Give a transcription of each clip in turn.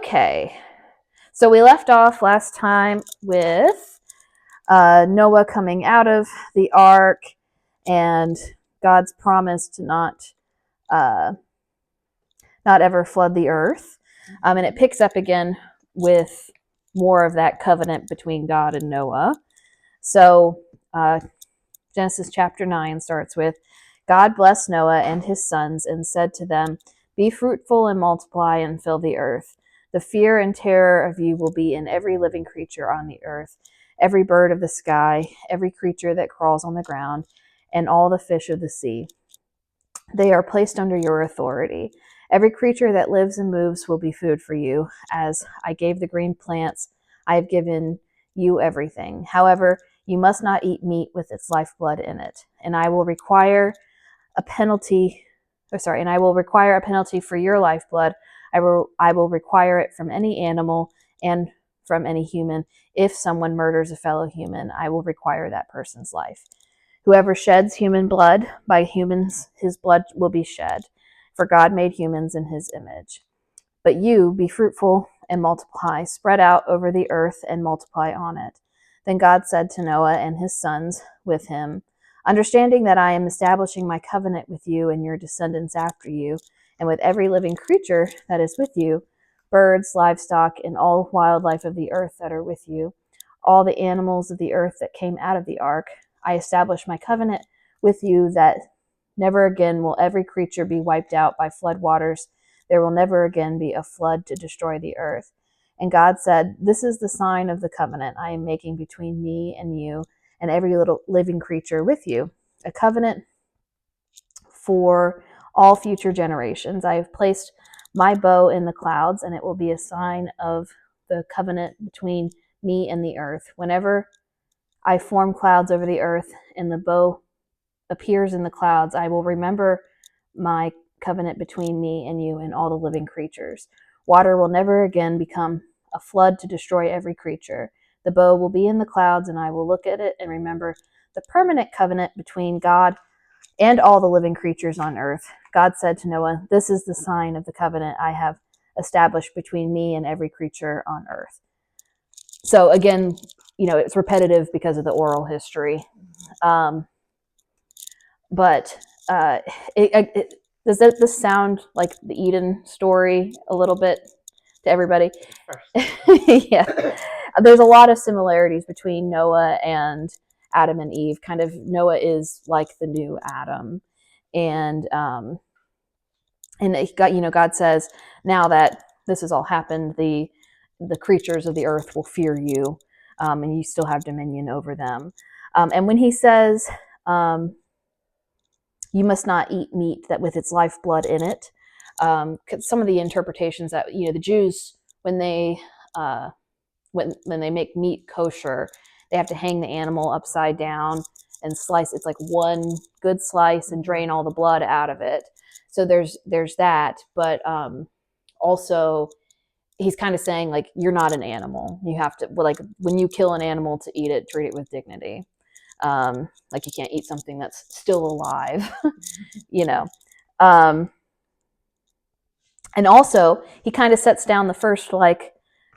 Okay, so we left off last time with Noah coming out of the ark and God's promise to not ever flood the earth. And it picks up again with more of that covenant between God and Noah. So Genesis chapter 9 starts with, God blessed Noah and his sons and said to them, be fruitful and multiply and fill the earth. The fear and terror of you will be in every living creature on the earth, every bird of the sky, every creature that crawls on the ground, and all the fish of the sea. They are placed under your authority. Every creature that lives and moves will be food for you. As I gave the green plants, I have given you everything. However, you must not eat meat with its lifeblood in it, and I will require a penalty. And I will require a penalty for your lifeblood. I will require it from any animal and from any human. If someone murders a fellow human, I will require that person's life. Whoever sheds human blood, by humans his blood will be shed, for God made humans in his image. But you, be fruitful and multiply, spread out over the earth and multiply on it. Then God said to Noah and his sons with him, understanding that I am establishing my covenant with you and your descendants after you, and with every living creature that is with you, birds, livestock, and all wildlife of the earth that are with you, all the animals of the earth that came out of the ark, I establish my covenant with you that never again will every creature be wiped out by flood waters. There will never again be a flood to destroy the earth. And God said, this is the sign of the covenant I am making between me and you and every little living creature with you, a covenant for all future generations. I have placed my bow in the clouds, and it will be a sign of the covenant between me and the earth. Whenever I form clouds over the earth and the bow appears in the clouds, I will remember my covenant between me and you and all the living creatures. Water will never again become a flood to destroy every creature. The bow will be in the clouds, and I will look at it and remember the permanent covenant between God and all the living creatures on earth. God said to Noah, this is the sign of the covenant I have established between me and every creature on earth. So again, it's repetitive because of the oral history. But does this sound like the Eden story a little bit to everybody? Yeah. There's a lot of similarities between Noah and Adam and Eve. Kind of Noah is like the new Adam. And God says, now that this has all happened, the creatures of the earth will fear you, and you still have dominion over them. And when he says, you must not eat meat that with its lifeblood in it, some of the interpretations that the Jews, when they make meat kosher, they have to hang the animal upside down and slice. It's like one good slice and drain all the blood out of it. So there's that, but also he's kind of saying, like, you're not an animal. You have to, like, when you kill an animal to eat it, treat it with dignity. Like, you can't eat something that's still alive, and also he kind of sets down the first, like,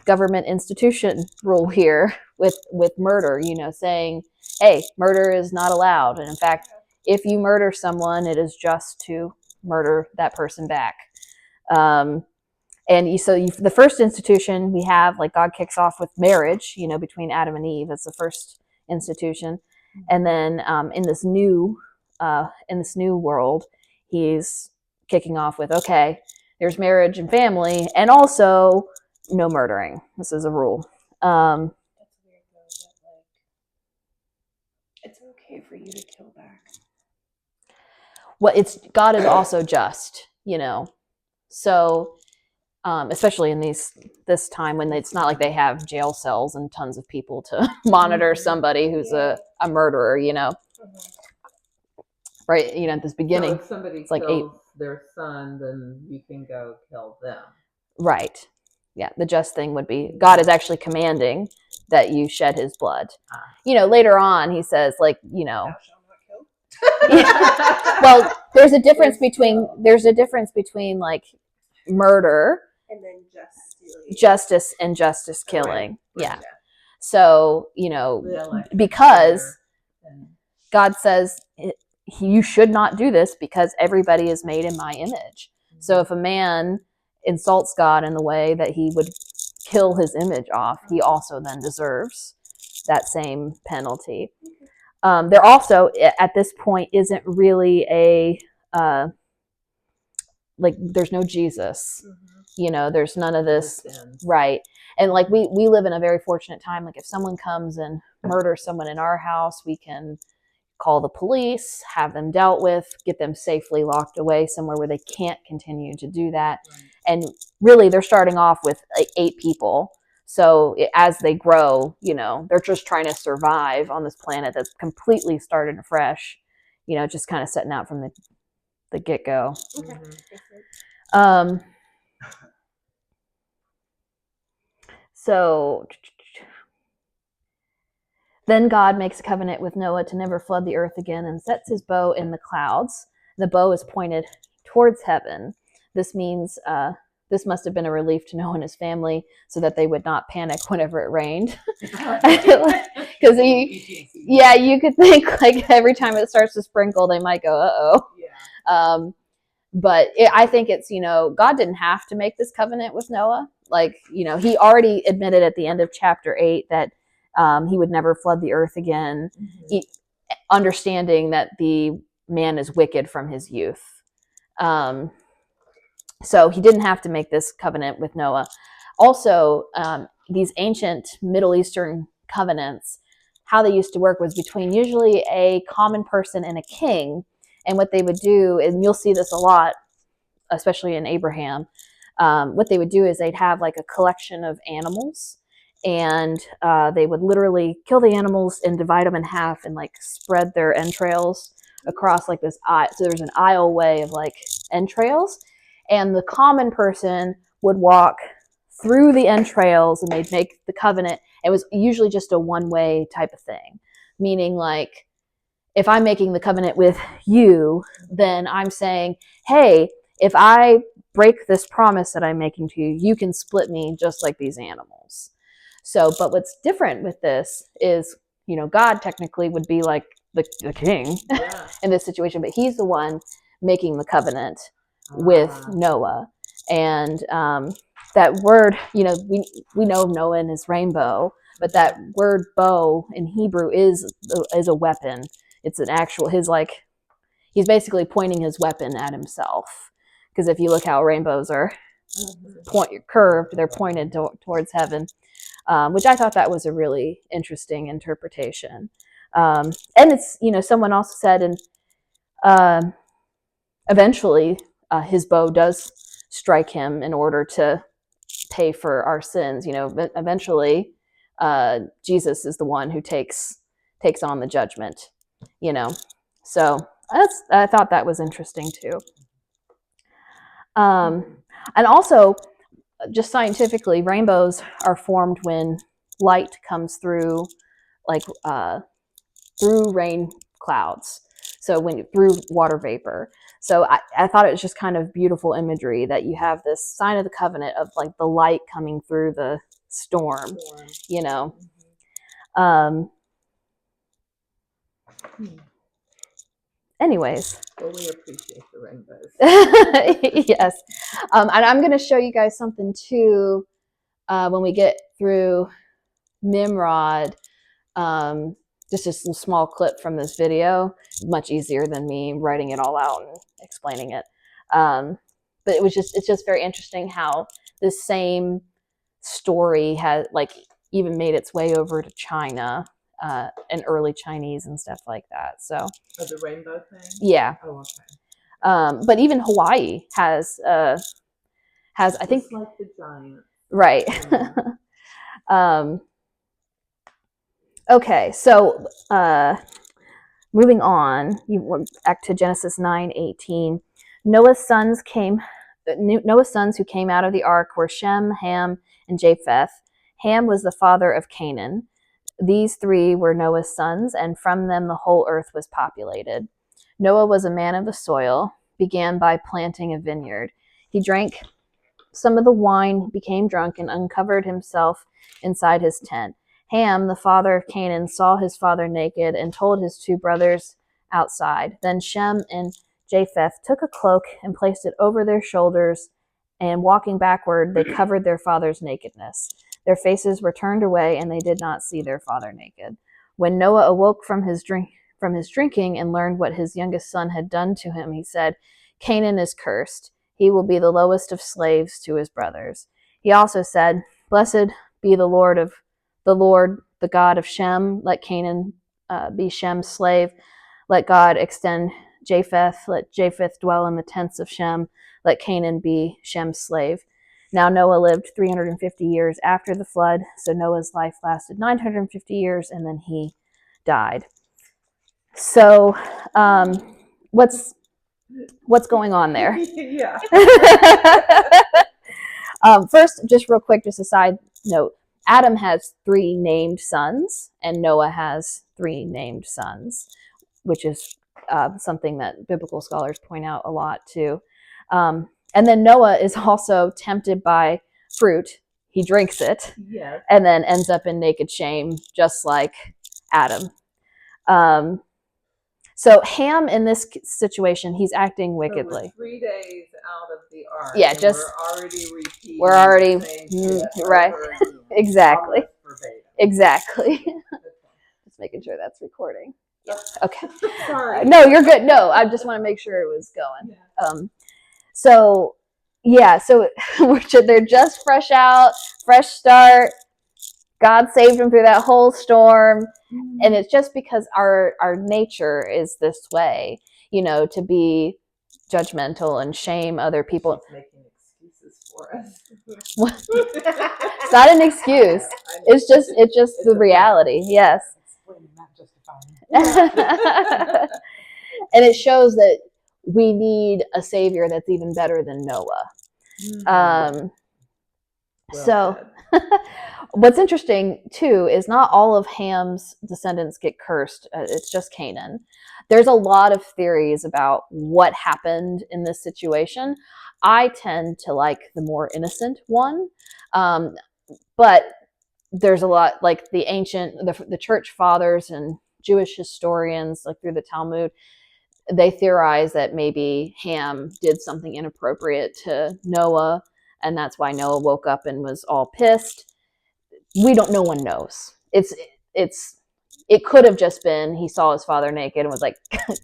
government institution rule here with murder, saying, hey, murder is not allowed. And in fact, if you murder someone, it is just to murder that person back. And the first institution we have, like, God kicks off with marriage, between Adam and Eve. That's the first institution. And then in this new world, he's kicking off with, okay, there's marriage and family, and also no murdering. This is a rule. That's weird though, that, like, it's okay for you to kill back. Well, God is also just, so especially in this time when it's not like they have jail cells and tons of people to monitor somebody who's a murderer, right? At this beginning, so if somebody it's like kills their son, then you can go kill them. Right. Yeah, the just thing would be God is actually commanding that you shed his blood. Later on he says, like, Thou shalt not kill. Well, there's a difference between like murder and then just justice and justice killing. Right. Yeah. So, you know, The electric because chair and- God says you should not do this because everybody is made in my image. So if a man insults God in the way that he would kill his image off, he also then deserves that same penalty. There also, at this point, isn't really a, like, there's no Jesus. You know, there's none of this. Right. And like we live in a very fortunate time. Like if someone comes and murders someone in our house, we can call the police, have them dealt with, get them safely locked away somewhere where they can't continue to do that. Right. And really, they're starting off with like 8 people. So as they grow, you know, they're just trying to survive on this planet that's completely started afresh, you know, just kind of setting out from the get-go. Okay. So then God makes a covenant with Noah to never flood the earth again and sets his bow in the clouds. The bow is pointed towards heaven. This means this must have been a relief to Noah and his family so that they would not panic whenever it rained. Because you could think like every time it starts to sprinkle, they might go, uh-oh. Yeah. But I think it's, you know, God didn't have to make this covenant with Noah. Like, you know, he already admitted at the end of chapter 8 that he would never flood the earth again, understanding that the man is wicked from his youth. So he didn't have to make this covenant with Noah. Also, these ancient Middle Eastern covenants, how they used to work was between usually a common person and a king. And what they would do, and you'll see this a lot, especially in Abraham, what they would do is they'd have like a collection of animals, and they would literally kill the animals and divide them in half and like spread their entrails across like this aisle. So there's an aisleway of like entrails, and the common person would walk through the entrails and they'd make the covenant. It was usually just a one-way type of thing, meaning like if I'm making the covenant with you, then I'm saying, hey, if I break this promise that I'm making to you, you can split me just like these animals. So, but what's different with this is, you know, God technically would be like the king in this situation, but he's the one making the covenant with Noah. And that word, you know, we know Noah and his rainbow, but that word bow in Hebrew is a weapon. It's an actual, he's basically pointing his weapon at himself. Because if you look how rainbows are curved, they're pointed towards heaven, which I thought that was a really interesting interpretation. And it's, you know, someone also said, and eventually his bow does strike him in order to pay for our sins. You know, but eventually Jesus is the one who takes on the judgment, you know. So I thought that was interesting too. And also, just scientifically, rainbows are formed when light comes through, like through rain clouds. So through water vapor. So I thought it was just kind of beautiful imagery that you have this sign of the covenant of like the light coming through the storm, you know. Anyways. Well, we appreciate the rainbows. Yes. And I'm going to show you guys something too when we get through Nimrod. Just a small clip from this video, much easier than me writing it all out and explaining it. But it's just very interesting how this same story has like even made its way over to China and early Chinese and stuff like that. So the rainbow thing? Yeah. Oh, okay. But even Hawaii has I think it's like the giant. Right. Okay, so moving on, you went back to Genesis 9:18. Noah's sons who came out of the ark were Shem, Ham, and Japheth. Ham was the father of Canaan. These 3 were Noah's sons, and from them the whole earth was populated. Noah was a man of the soil, began by planting a vineyard. He drank some of the wine, became drunk, and uncovered himself inside his tent. Ham, the father of Canaan, saw his father naked and told his 2 brothers outside. Then Shem and Japheth took a cloak and placed it over their shoulders, and walking backward, they covered their father's nakedness. Their faces were turned away, and they did not see their father naked. When Noah awoke from his drinking and learned what his youngest son had done to him, he said, "Canaan is cursed. He will be the lowest of slaves to his brothers." He also said, "Blessed be the Lord, the God of Shem. Let Canaan be Shem's slave. Let God extend Japheth. Let Japheth dwell in the tents of Shem. Let Canaan be Shem's slave." Now Noah lived 350 years after the flood, so Noah's life lasted 950 years, and then he died. So, what's going on there? Yeah. First, just real quick, just a side note. Adam has 3 named sons, and Noah has 3 named sons, which is something that biblical scholars point out a lot too. And then Noah is also tempted by fruit. He drinks it, Yes. and then ends up in naked shame, just like Adam. So Ham, in this situation, he's acting wickedly. So we're 3 days out of the ark. Yeah, and just we're already repeating. we're already the same shit right. over again. Exactly. Almost verbatim. Exactly. Just making sure that's recording. Yeah. Okay. Sorry. No, you're good. No, I just want to make sure it was going. Yeah. So yeah, so they're just fresh start. God saved them through that whole storm. And it's just because our nature is this way, to be judgmental and shame other people. She's making excuses for us. It's not an excuse. It's just the reality. Yes. Explaining, not justifying. And it shows that we need a savior that's even better than Noah. So what's interesting too is not all of Ham's descendants get cursed. It's just Canaan. There's a lot of theories about what happened in this situation. I tend to like the more innocent one, but there's a lot, like the church fathers and Jewish historians, like through the Talmud, they theorize that maybe Ham did something inappropriate to Noah, and that's why Noah woke up and was all pissed. No one knows. It could have just been he saw his father naked and was like,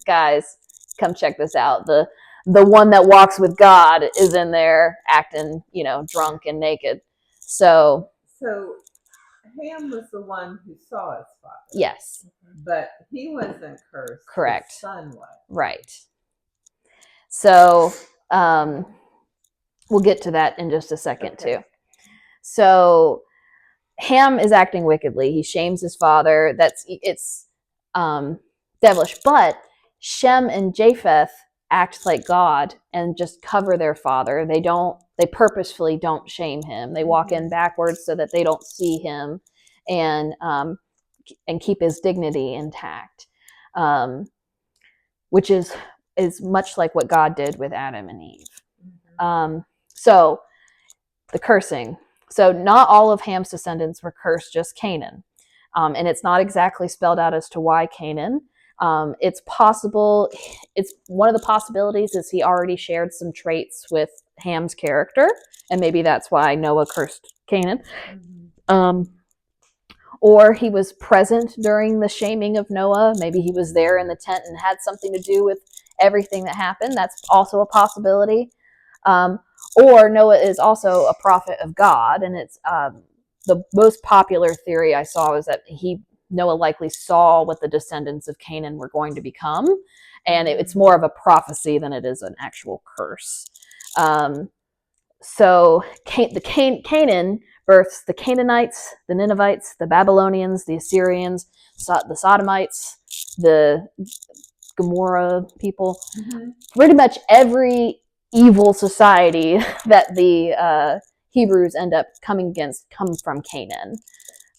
"Guys, come check this out. The one that walks with God is in there acting, drunk and naked." So Ham was the one who saw his father. yes. But he wasn't cursed. Correct. His son was. Right. So we'll get to that in just a second too. So Ham is acting wickedly. He shames his father. It's devilish. But Shem and Japheth act like God and just cover their father. They purposefully don't shame him. They walk in backwards so that they don't see him, and keep his dignity intact, which is much like what God did with Adam and Eve. So the cursing. So not all of Ham's descendants were cursed, just Canaan. And it's not exactly spelled out as to why Canaan. It's possible. It's one of the possibilities is he already shared some traits with Ham's character, and maybe that's why Noah cursed Canaan. Or he was present during the shaming of Noah. Maybe he was there in the tent and had something to do with everything that happened. That's also a possibility. Or Noah is also a prophet of God, and it's the most popular theory I saw was that Noah likely saw what the descendants of Canaan were going to become, and it's more of a prophecy than it is an actual curse. So Canaan births the Canaanites, the Ninevites, the Babylonians, the Assyrians, the Sodomites, the Gomorrah people. Pretty much every evil society that the Hebrews end up coming against come from Canaan.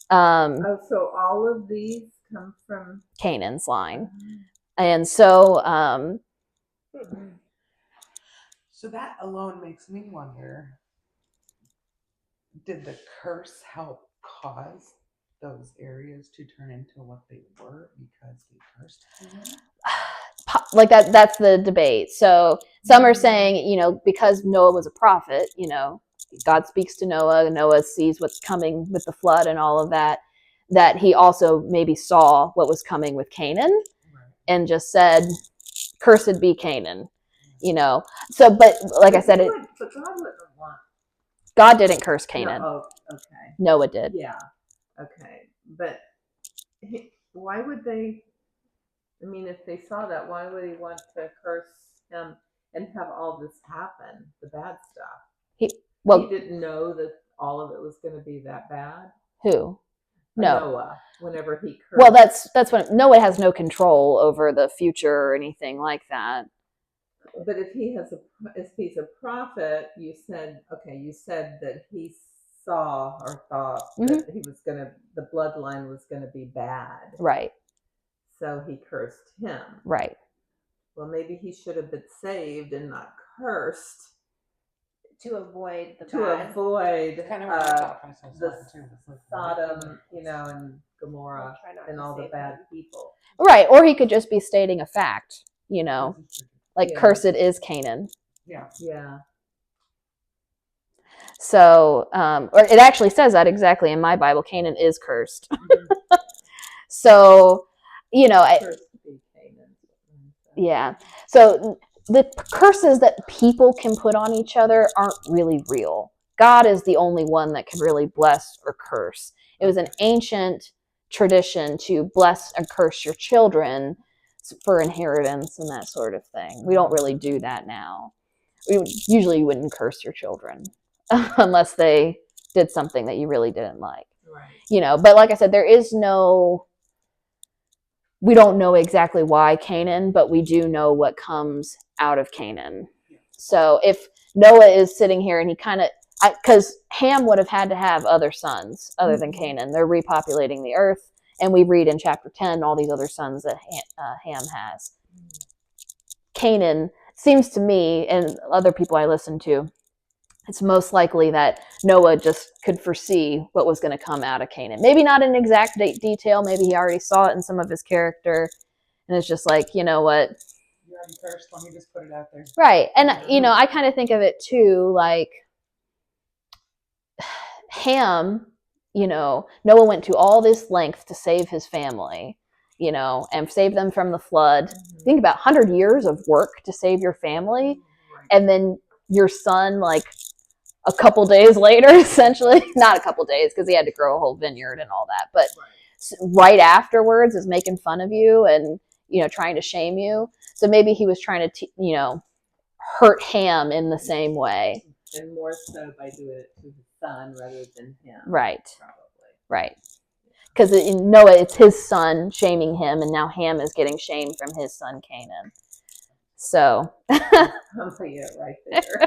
So all of these come from Canaan's line. And so So that alone makes me wonder, did the curse help cause those areas to turn into what they were because they cursed Canaan? Like that's the debate. So some are saying, you know, because Noah was a prophet, you know, God speaks to Noah, Noah sees what's coming with the flood and all of that, that he also maybe saw what was coming with Canaan and just said, cursed be Canaan, you know. So, but like I said, But God wouldn't want. God didn't curse Canaan. No, oh, okay. Noah did. Yeah. Okay. But why would they? I mean, if they saw that, why would he want to curse him and have all this happen, the bad stuff? He didn't know that all of it was going to be that bad. Who? No. Noah. Whenever he cursed. Well, that's when Noah has no control over the future or anything like that. But if he's a prophet, you said that he saw or thought that the bloodline was gonna be bad. Right. So he cursed him. Right. Well, maybe he should have been saved and not cursed to avoid the bad. Kind of what my thought process was too. Like, Sodom, and Gomorrah and all the bad people. Right. Or he could just be stating a fact, you know, like cursed is Canaan. Yeah. Yeah. So, or it actually says that exactly in my Bible. Canaan is cursed. So, you know, yeah. So the curses that people can put on each other aren't really real. God is the only one that can really bless or curse. It was an ancient tradition to bless and curse your children for inheritance and that sort of thing. We don't really do that now. Usually you wouldn't curse your children unless they did something that you really didn't like. Right. You know, but like I said, we don't know exactly why Canaan, but we do know what comes out of Canaan. So if Noah is sitting here and he kind of, because Ham would have had to have other sons other than Canaan. They're repopulating the earth. And we read in chapter 10 all these other sons that Ham has. Canaan seems to me, and other people I listen to, it's most likely that Noah just could foresee what was going to come out of Canaan. Maybe not in exact detail. Maybe he already saw it in some of his character. And it's just like, you know what? You already cursed, let me just put it out there. Right. And, you know, I kind of think of it too, like Ham, you know, Noah went to all this length to save his family, you know, and save them from the flood. Mm-hmm. Think about 100 years of work to save your family. Right. And then your son, like, a couple days later, essentially, not a couple days because he had to grow a whole vineyard and all that, but right afterwards is making fun of you and, you know, trying to shame you. So maybe he was trying to, you know, hurt Ham in the same way. And more so by doing it to his son rather than him. Right. Probably. Right. Because in Noah, it's his son shaming him, and now Ham is getting shamed from his son Canaan. So. I'll see it right there.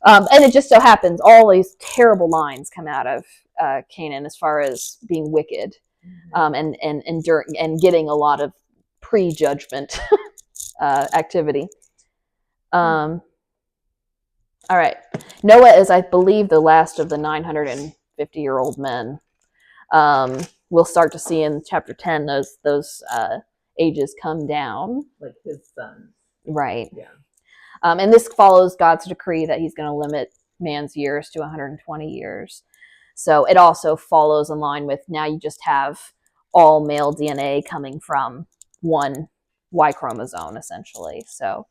And it just so happens all these terrible lines come out of Canaan as far as being wicked, and getting a lot of prejudgment activity. All right, Noah is, I believe, the last of the 950-year-old men. We'll start to see in chapter 10 those ages come down, like his sons. Right. Yeah. And this follows God's decree that he's going to limit man's years to 120 years. So it also follows in line with now you just have all male DNA coming from one Y chromosome, essentially. So,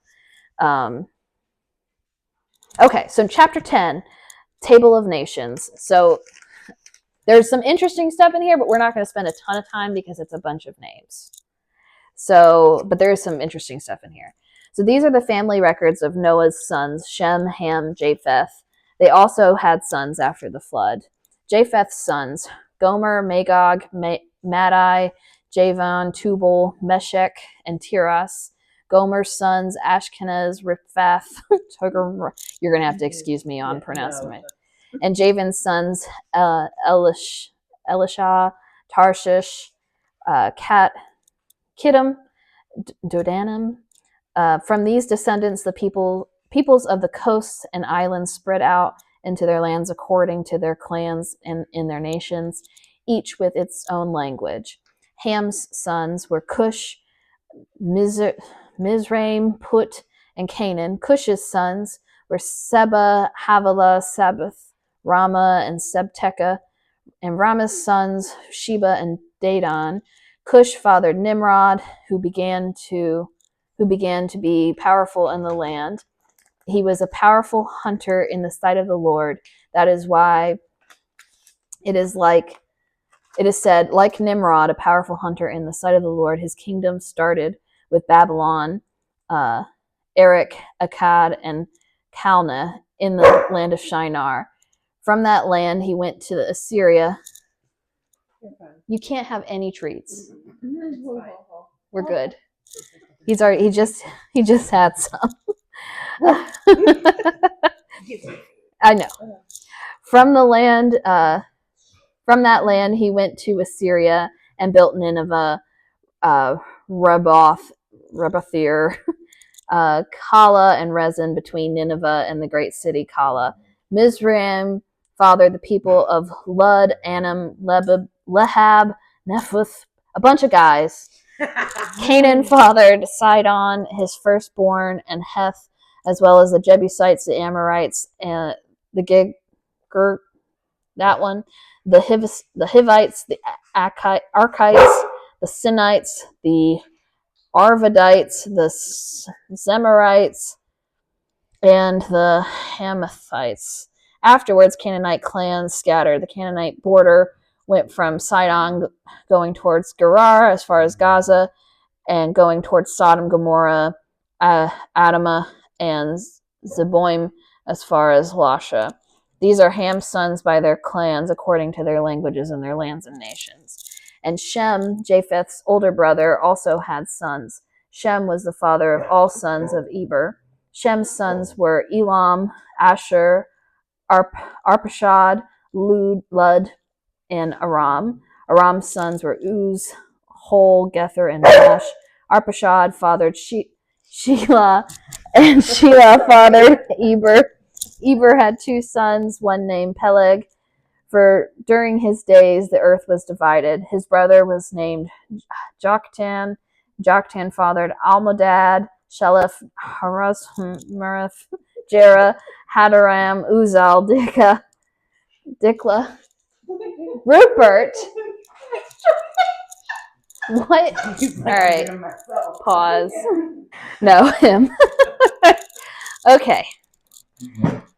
okay, so in chapter 10, Table of Nations. So there's some interesting stuff in here, but we're not going to spend a ton of time because it's a bunch of names. So, but there is some interesting stuff in here. So these are the family records of Noah's sons, Shem, Ham, Japheth. They also had sons after the flood. Japheth's sons, Gomer, Magog, Madai, Javan, Tubal, Meshech, and Tiras. Gomer's sons, Ashkenaz, Riphath. You're going to have to excuse me on pronouncing it. And Javan's sons, Elisha, Tarshish, Kittim, Dodanim. From these descendants, the peoples of the coasts and islands spread out into their lands according to their clans and in their nations, each with its own language. Ham's sons were Cush, Mizraim, Put, and Canaan. Cush's sons were Seba, Havilah, Sabbath, Rama, and Sebteka. And Rama's sons, Sheba and Dedan. Cush fathered Nimrod, who began to be powerful in the land. He was a powerful hunter in the sight of the Lord. That is why it is said, like Nimrod, a powerful hunter in the sight of the Lord, his kingdom started with Babylon, Erech, Akkad, and Calneh in the land of Shinar. From that land, he went to Assyria. You can't have any treats. We're good. He just had some. I know. From that land, he went to Assyria and built Nineveh, Rebothir, Kala, and Rezin between Nineveh and the great city Kala. Mizraim fathered the people of Lud, Anam, Lehab, Nephuth, a bunch of guys. Canaan fathered Sidon, his firstborn, and Heth, as well as the Jebusites, the Amorites, and the the Hivites, the Archites, the Sinites, the Arvadites, the Zemarites, and the Hamathites. Afterwards, Canaanite clans scattered. The Canaanite border went from Sidon going towards Gerar as far as Gaza, and going towards Sodom, Gomorrah, Admah, and Zeboim as far as Lasha. These are Ham's sons by their clans according to their languages and their lands and nations. And Shem, Japheth's older brother, also had sons. Shem was the father of all sons of Eber. Shem's sons were Elam, Asher, Arpachshad, Lud, and Aram. Aram's sons were Uz, Hol, Gether, and Nash. Arpachshad fathered Shelah, and Shelah fathered Eber. Eber had two sons, one named Peleg. For during his days the earth was divided. His brother was named Joktan. Joktan fathered Almodad, Sheleph, Harazmerath, Jerah, Hadaram, Uzal, Dikla, Rupert. What? All right. Pause. No, him. Okay.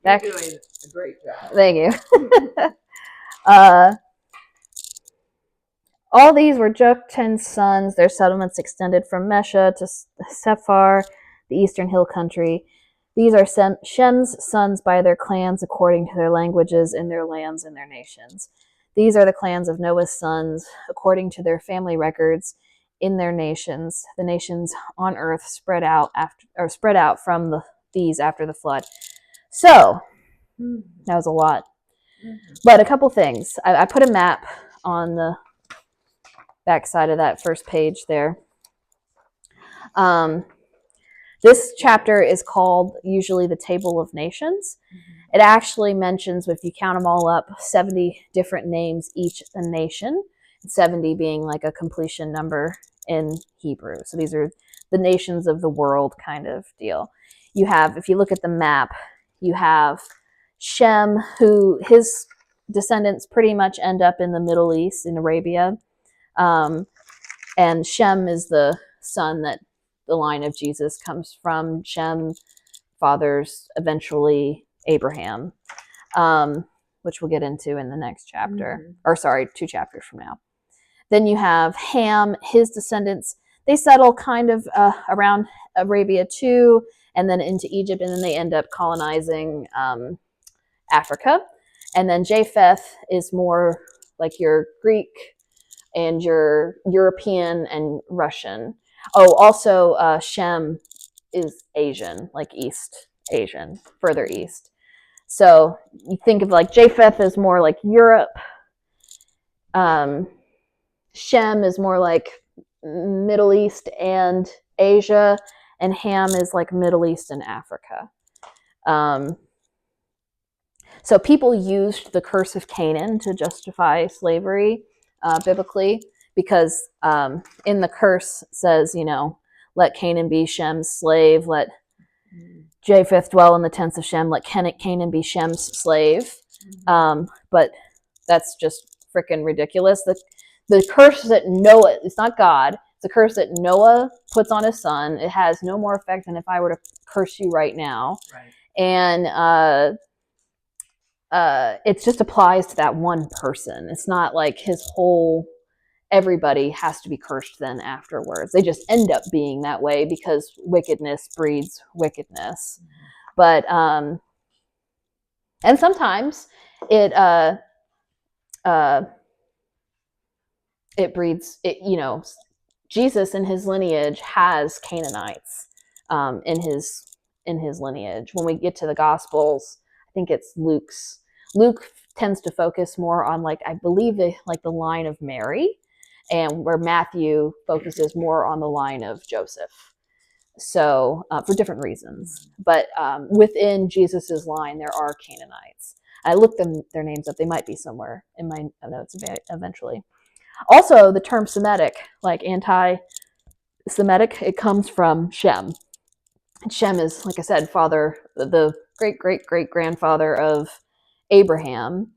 Back. You're doing a great job. Thank you. All these were Joktan's sons. Their settlements extended from Mesha to Sephar, the eastern hill country. These are Shem's sons by their clans according to their languages in their lands and their nations. These are the clans of Noah's sons according to their family records in their nations. The nations on earth spread out from these after the flood. So that was a lot. But a couple things. I put a map on the back side of that first page there. This chapter is called usually the Table of Nations. It actually mentions, if you count them all up, 70 different names each a nation, 70 being like a completion number in Hebrew. So these are the nations of the world kind of deal. You have, if you look at the map, you have Shem, who his descendants pretty much end up in the Middle East, in Arabia. And Shem is the son that the line of Jesus comes from. Shem fathers eventually Abraham, which we'll get into in the next chapter. Or sorry, 2 chapters from now. Then you have Ham, his descendants. They settle kind of around Arabia too, and then into Egypt, and then they end up colonizing Africa. And then Japheth is more like your Greek and your European and Russian. Oh, also Shem is Asian, like East Asian, further east. So you think of like Japheth as more like Europe. Shem is more like Middle East and Asia, and Ham is like Middle East and Africa. So people used the curse of Canaan to justify slavery biblically, because in the curse it says, let Canaan be Shem's slave, let Japheth dwell in the tents of Shem, let Canaan be Shem's slave. But that's just freaking ridiculous. The curse that Noah, it's not God, it's a curse that Noah puts on his son. It has no more effect than if I were to curse you right now. Right. And it just applies to that one person. It's not like everybody has to be cursed then afterwards. They just end up being that way because wickedness breeds wickedness. But and sometimes it breeds it. Jesus in his lineage has Canaanites in his lineage. When we get to the Gospels, I think it's Luke's. Luke tends to focus more on, I believe, the line of Mary, and where Matthew focuses more on the line of Joseph. So for different reasons, but within Jesus's line, there are Canaanites. I looked their names up. They might be somewhere in my notes eventually. Also, the term Semitic, like anti-Semitic, it comes from Shem. And Shem is, like I said, the great-great-great-grandfather of Abraham.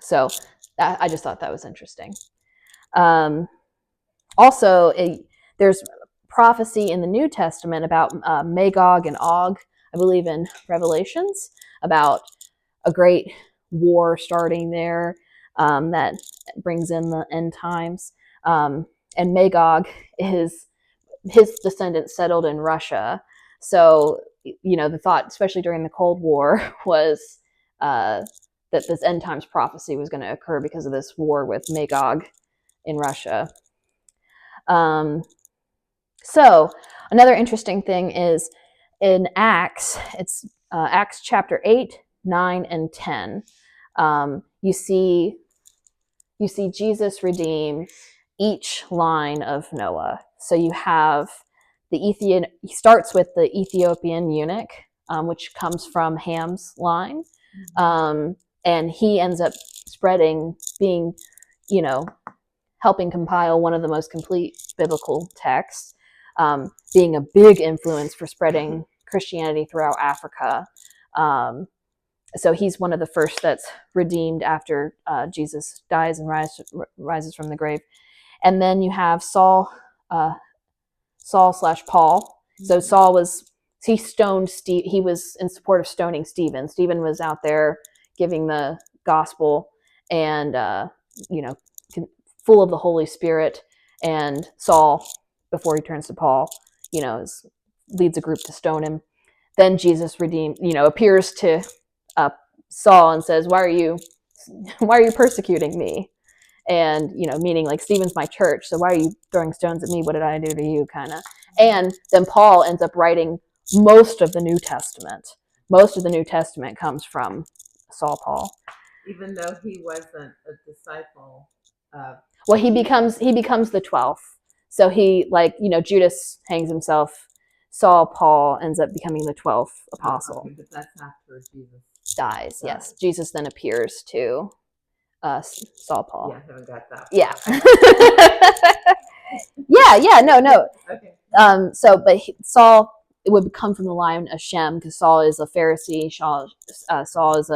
So I just thought that was interesting. Also, there's prophecy in the New Testament about Magog and Og, I believe in Revelations, about a great war starting there that brings in the end times. And Magog, his descendants settled in Russia. So, the thought, especially during the Cold War, was that this end times prophecy was going to occur because of this war with Magog in Russia. So another interesting thing is in Acts, it's Acts chapter 8, 9, and 10. You see Jesus redeem each line of Noah. So you have he starts with the Ethiopian eunuch, which comes from Ham's line. And he ends up helping compile one of the most complete biblical texts, being a big influence for spreading Christianity throughout Africa. So he's one of the first that's redeemed after Jesus dies and rises from the grave. And then you have Saul / Paul. So Saul he stoned Steve. He was in support of stoning Stephen. Stephen was out there giving the gospel and full of the Holy Spirit. And Saul, before he turns to Paul, leads a group to stone him. Then Jesus appears to Saul and says, why are you persecuting me? And, meaning Stephen's my church, so why are you throwing stones at me? What did I do to you, kind of? And then Paul ends up writing most of the New Testament. Most of the New Testament comes from Saul Paul. Even though he wasn't a disciple of... Well, he becomes the 12th. So he, Judas hangs himself. Saul Paul ends up becoming the 12th apostle. Okay, but that's after Jesus dies. Yes. Jesus then appears to Saul Paul. Yeah, I haven't got that. Yeah. No. Okay. But Saul, it would come from the line of Shem, because Saul is a Pharisee. Saul is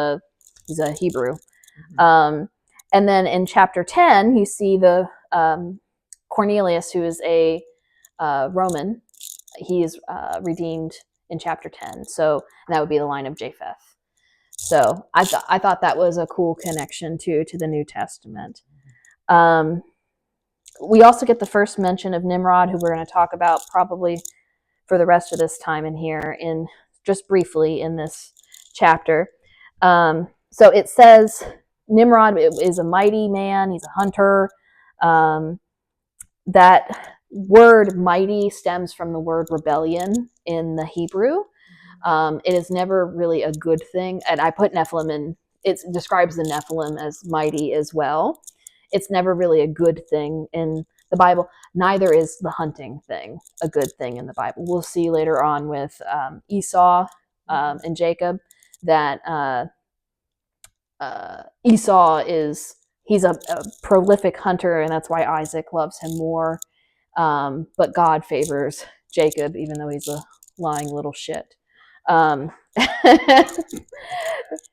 he's a Hebrew. Mm-hmm. And then in chapter 10, you see the Cornelius, who is a Roman. He is redeemed in chapter 10. So that would be the line of Japheth. So I thought that was a cool connection to the New Testament. We also get the first mention of Nimrod, who we're going to talk about probably for the rest of this time in here, in just briefly in this chapter. So it says Nimrod is a mighty man. He's a hunter. That word mighty stems from the word rebellion in the Hebrew. It is never really a good thing. And I put Nephilim in, it describes the Nephilim as mighty as well. It's never really a good thing in the Bible. Neither is the hunting thing a good thing in the Bible. We'll see later on with Esau and Jacob that Esau he's a prolific hunter, and that's why Isaac loves him more. But God favors Jacob, even though he's a lying little shit.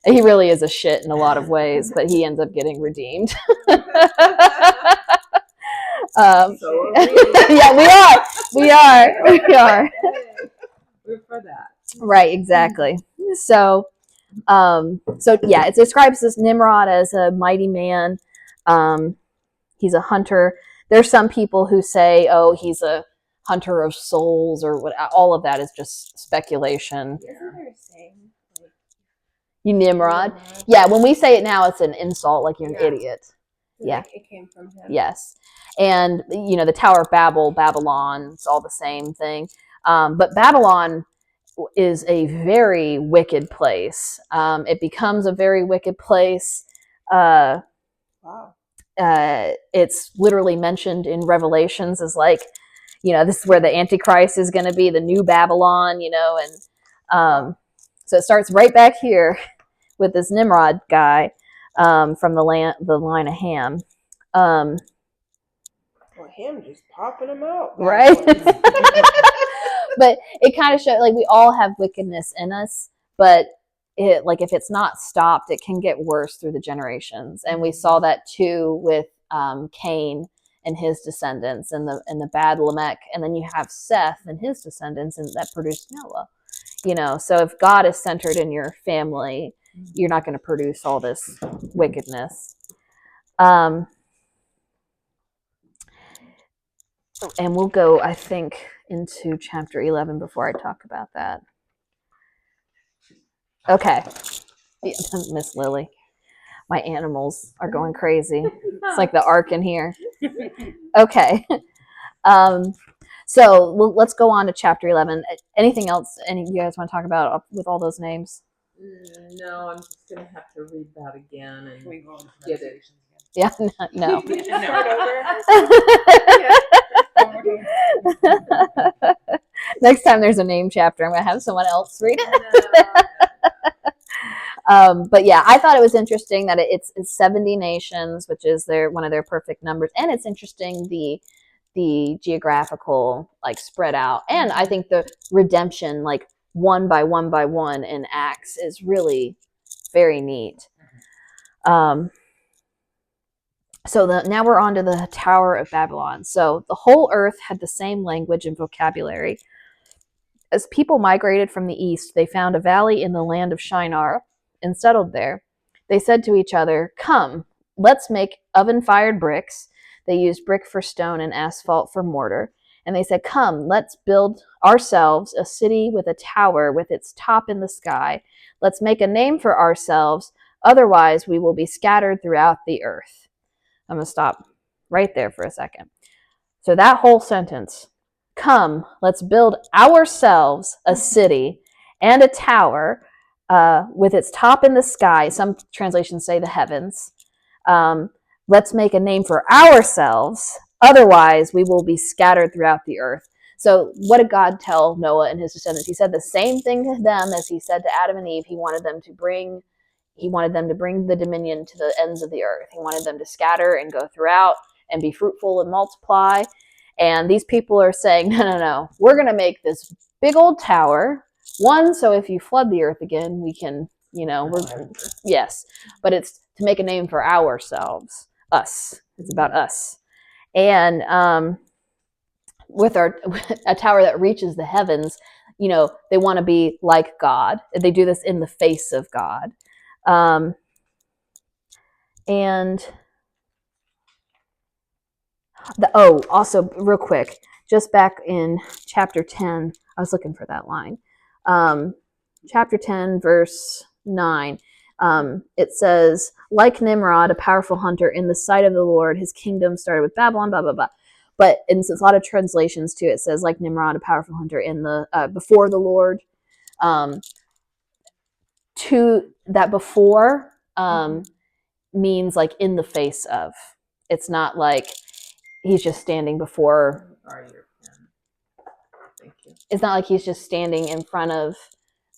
He really is a shit in a lot of ways, but he ends up getting redeemed. So are we. Yeah, we are. We're for that. Right, exactly. So yeah, it describes this Nimrod as a mighty man. He's a hunter. There's some people who say, "Oh, he's a hunter of souls," or what. All of that is just speculation. Isn't there a saying like You Nimrod. Yeah, when we say it now, it's an insult, like you're an Yeah. idiot. Yeah. like it came from him? Yes. And, the Tower of Babel, Babylon, it's all the same thing. But Babylon is a very wicked place. It becomes a very wicked place. Wow. It's literally mentioned in Revelations as like, this is where the Antichrist is going to be, the new Babylon, and so it starts right back here with this Nimrod guy from the line of Ham. Well, him just popping them out. Right? But it kind of shows, like, we all have wickedness in us, but if it's not stopped, it can get worse through the generations. And we saw that too with Cain and his descendants, and the bad Lamech, and then you have Seth and his descendants, and that produced Noah. So if God is centered in your family, you're not going to produce all this wickedness. And we'll go, I think, into chapter 11 before I talk about that. Okay. Miss Lily. My animals are going crazy. It's like the ark in here. Okay. So let's go on to chapter 11. Anything else you guys want to talk about with all those names? No, I'm just going to have to read that again and We go on get it. Yeah, no. We just start over. Next time there's a name chapter, I'm going to have someone else read it. But yeah, I thought it was interesting that it's 70 nations, which is one of their perfect numbers, and it's interesting the geographical spread out, and I think the redemption one by one by one in Acts is really very neat. So now we're on to the Tower of Babylon. So the whole earth had the same language and vocabulary. As people migrated from the east, they found a valley in the land of Shinar and settled there. They said to each other, "Come, let's make oven-fired bricks." They used brick for stone and asphalt for mortar. And they said, "Come, let's build ourselves a city with a tower with its top in the sky. Let's make a name for ourselves. Otherwise, we will be scattered throughout the earth." I'm going to stop right there for a second. So that whole sentence, "Come, let's build ourselves a city and a tower with its top in the sky." Some translations say the heavens. "Let's make a name for ourselves. Otherwise, we will be scattered throughout the earth." So what did God tell Noah and his descendants? He said the same thing to them as he said to Adam and Eve. He wanted them to bring the dominion to the ends of the earth. He wanted them to scatter and go throughout and be fruitful and multiply. And these people are saying, no, we're going to make this big old tower. One, so if you flood the earth again, we can, yes. But it's to make a name for ourselves, us. It's about us. And with a tower that reaches the heavens, they want to be like God. They do this in the face of God. Also real quick, just back in chapter 10, I was looking for that line. Chapter 10, verse 9, it says, "Like Nimrod, a powerful hunter in the sight of the Lord, his kingdom started with Babylon, blah, blah, blah." But in a lot of translations too, it says, "Like Nimrod, a powerful hunter in the before the Lord." To that before means like in the face of. It's not like he's just standing before. Sorry, your pen. Thank you. It's not like he's just standing in front of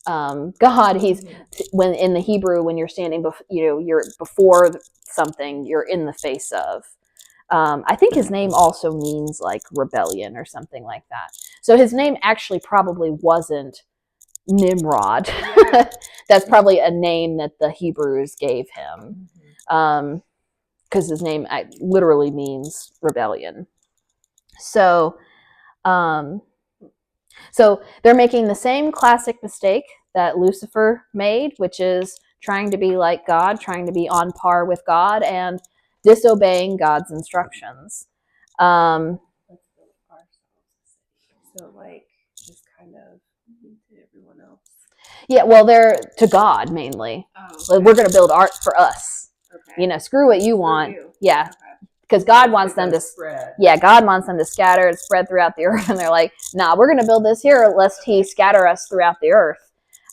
God. He's when in the Hebrew, when you're standing, you're before something, you're in the face of. I think his name also means like rebellion or something like that. So his name actually probably wasn't Nimrod. That's probably a name that the Hebrews gave him, because his name literally means rebellion. So, so they're making the same classic mistake that Lucifer made, which is trying to be like God, trying to be on par with God, and disobeying God's instructions. Let's build ourselves a city. So like just kind of to everyone else. Yeah, well, they're to God mainly. Oh, We're going to build art for us. okay. You know, screw what you For want. you. Yeah, Okay. because God wants them to. spread. Yeah, God wants them to scatter and spread throughout the earth, and they're like, "Nah, we're going to build this here, lest He scatter us throughout the earth."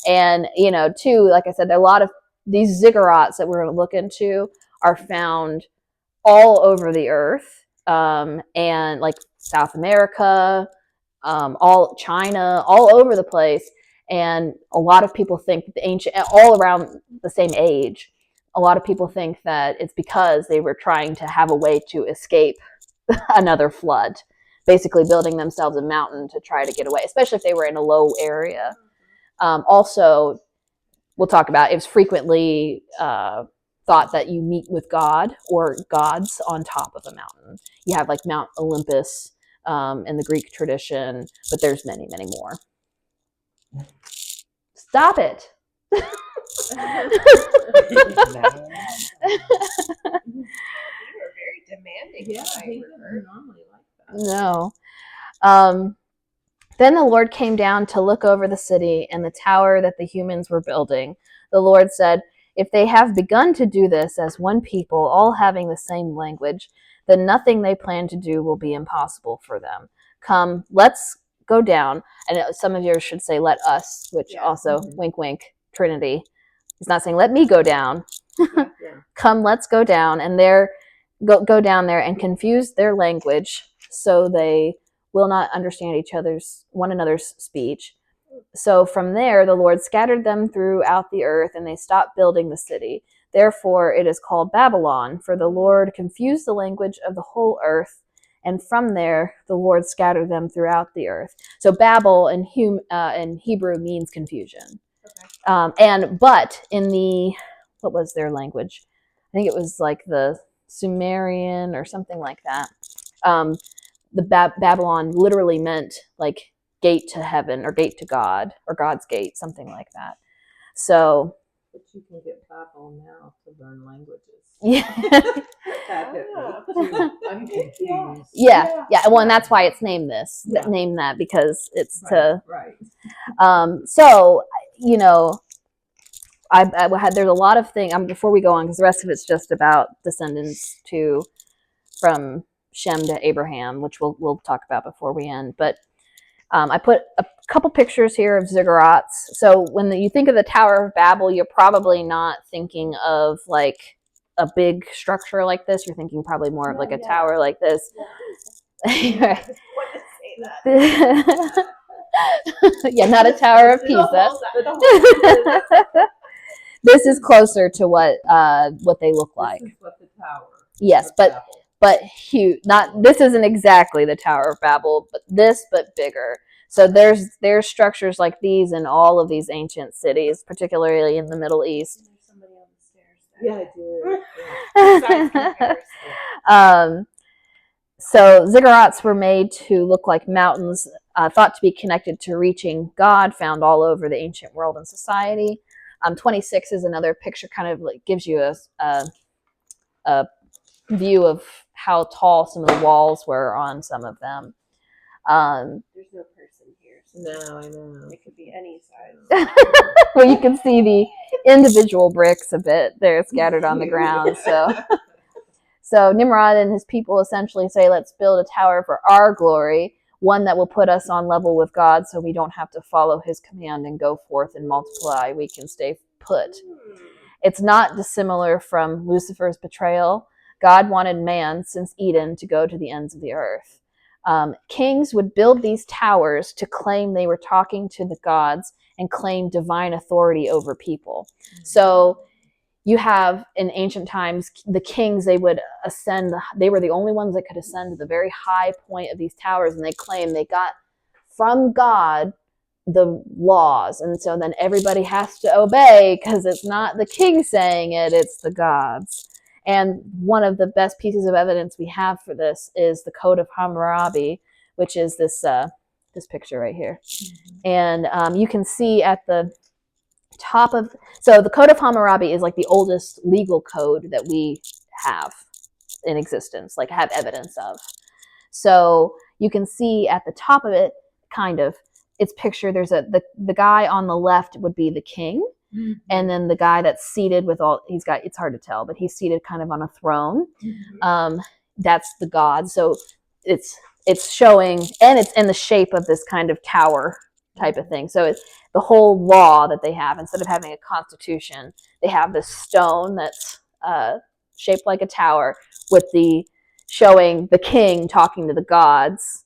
And you know, too, like I said, there are a lot of these ziggurats that we're going to look into are found all over the earth, and like South America, all China, all over the place. And a lot of people think the ancient, all around the same age, a lot of people think that it's because they were trying to have a way to escape another flood, basically building themselves a mountain to try to get away, especially if they were in a low area. Also, we'll talk about, it's frequently thought that you meet with God or gods on top of a mountain. You have like Mount Olympus in the Greek tradition, but there's many, many more. Stop it. You were very demanding. Yeah, tonight, he Rupert. didn't normally like that. No. Then the Lord came down to look over the city and the tower that the humans were building. The Lord said, "If they have begun to do this as one people, all having the same language, then nothing they plan to do will be impossible for them. Come, let's go down." And some of you should say, "Let us," which also, wink, wink, Trinity. He's not saying, "Let me go down." Yeah. Come, let's go down, and go down there and confuse their language, so they will not understand one another's speech. So from there, the Lord scattered them throughout the earth, and they stopped building the city. Therefore, it is called Babylon, for the Lord confused the language of the whole earth. And from there, the Lord scattered them throughout the earth. So Babel in Hebrew means confusion. Okay. But in what was their language? I think it was like the Sumerian or something like that. The Babylon literally meant like gate to heaven or gate to God or God's gate, something like that. So, But you can get Babel now to learn languages. yeah. That hit me. I'm confused. Yeah. Well, and that's why it's named this. Yeah. Named that because it's Right. So, you know, there's a lot of things. Before we go on, because the rest of it's just about descendants from Shem to Abraham, which we'll talk about before we end. But I put a couple pictures here of ziggurats. So when you think of the Tower of Babel, you're probably not thinking of like a big structure like this. You're thinking probably more of like a tower like this. Yeah. What to say that? Yeah, not a Tower of Pisa. This is closer to what they look like. This is what the tower. Yes, but huge. This isn't exactly the Tower of Babel, but bigger. So there's structures like these in all of these ancient cities, particularly in the Middle East. There's somebody on the stairs there. Yeah, I do. So ziggurats were made to look like mountains, thought to be connected to reaching God, found all over the ancient world and society. 26 is another picture, kind of like gives you a view of how tall some of the walls were on some of them. There's no person here. So No, I know. it could be any size. Well, you can see the individual bricks a bit. They're scattered on the ground. So Nimrod and his people essentially say, let's build a tower for our glory, one that will put us on level with God so we don't have to follow his command and go forth and multiply. We can stay put. It's not dissimilar from Lucifer's betrayal. God wanted man since Eden to go to the ends of the earth. Kings would build these towers to claim they were talking to the gods and claim divine authority over people. So you have in ancient times the kings, they would ascend, they were the only ones that could ascend to the very high point of these towers, and they claimed they got from God the laws, and so then everybody has to obey because it's not the king saying it, it's the gods. And one of the best pieces of evidence we have for this is the Code of Hammurabi, which is this picture right here. And you can see at the top of, so the Code of Hammurabi is like the oldest legal code that we have in existence, like have evidence of. So you can see at the top of it, kind of, it's pictured, there's the guy on the left would be the king, and then the guy that's seated with all, he's got, it's hard to tell, but he's seated kind of on a throne. That's the god. So it's showing, and it's in the shape of this kind of tower type of thing. So it's the whole law that they have, instead of having a constitution, they have this stone that's shaped like a tower with the showing the king talking to the gods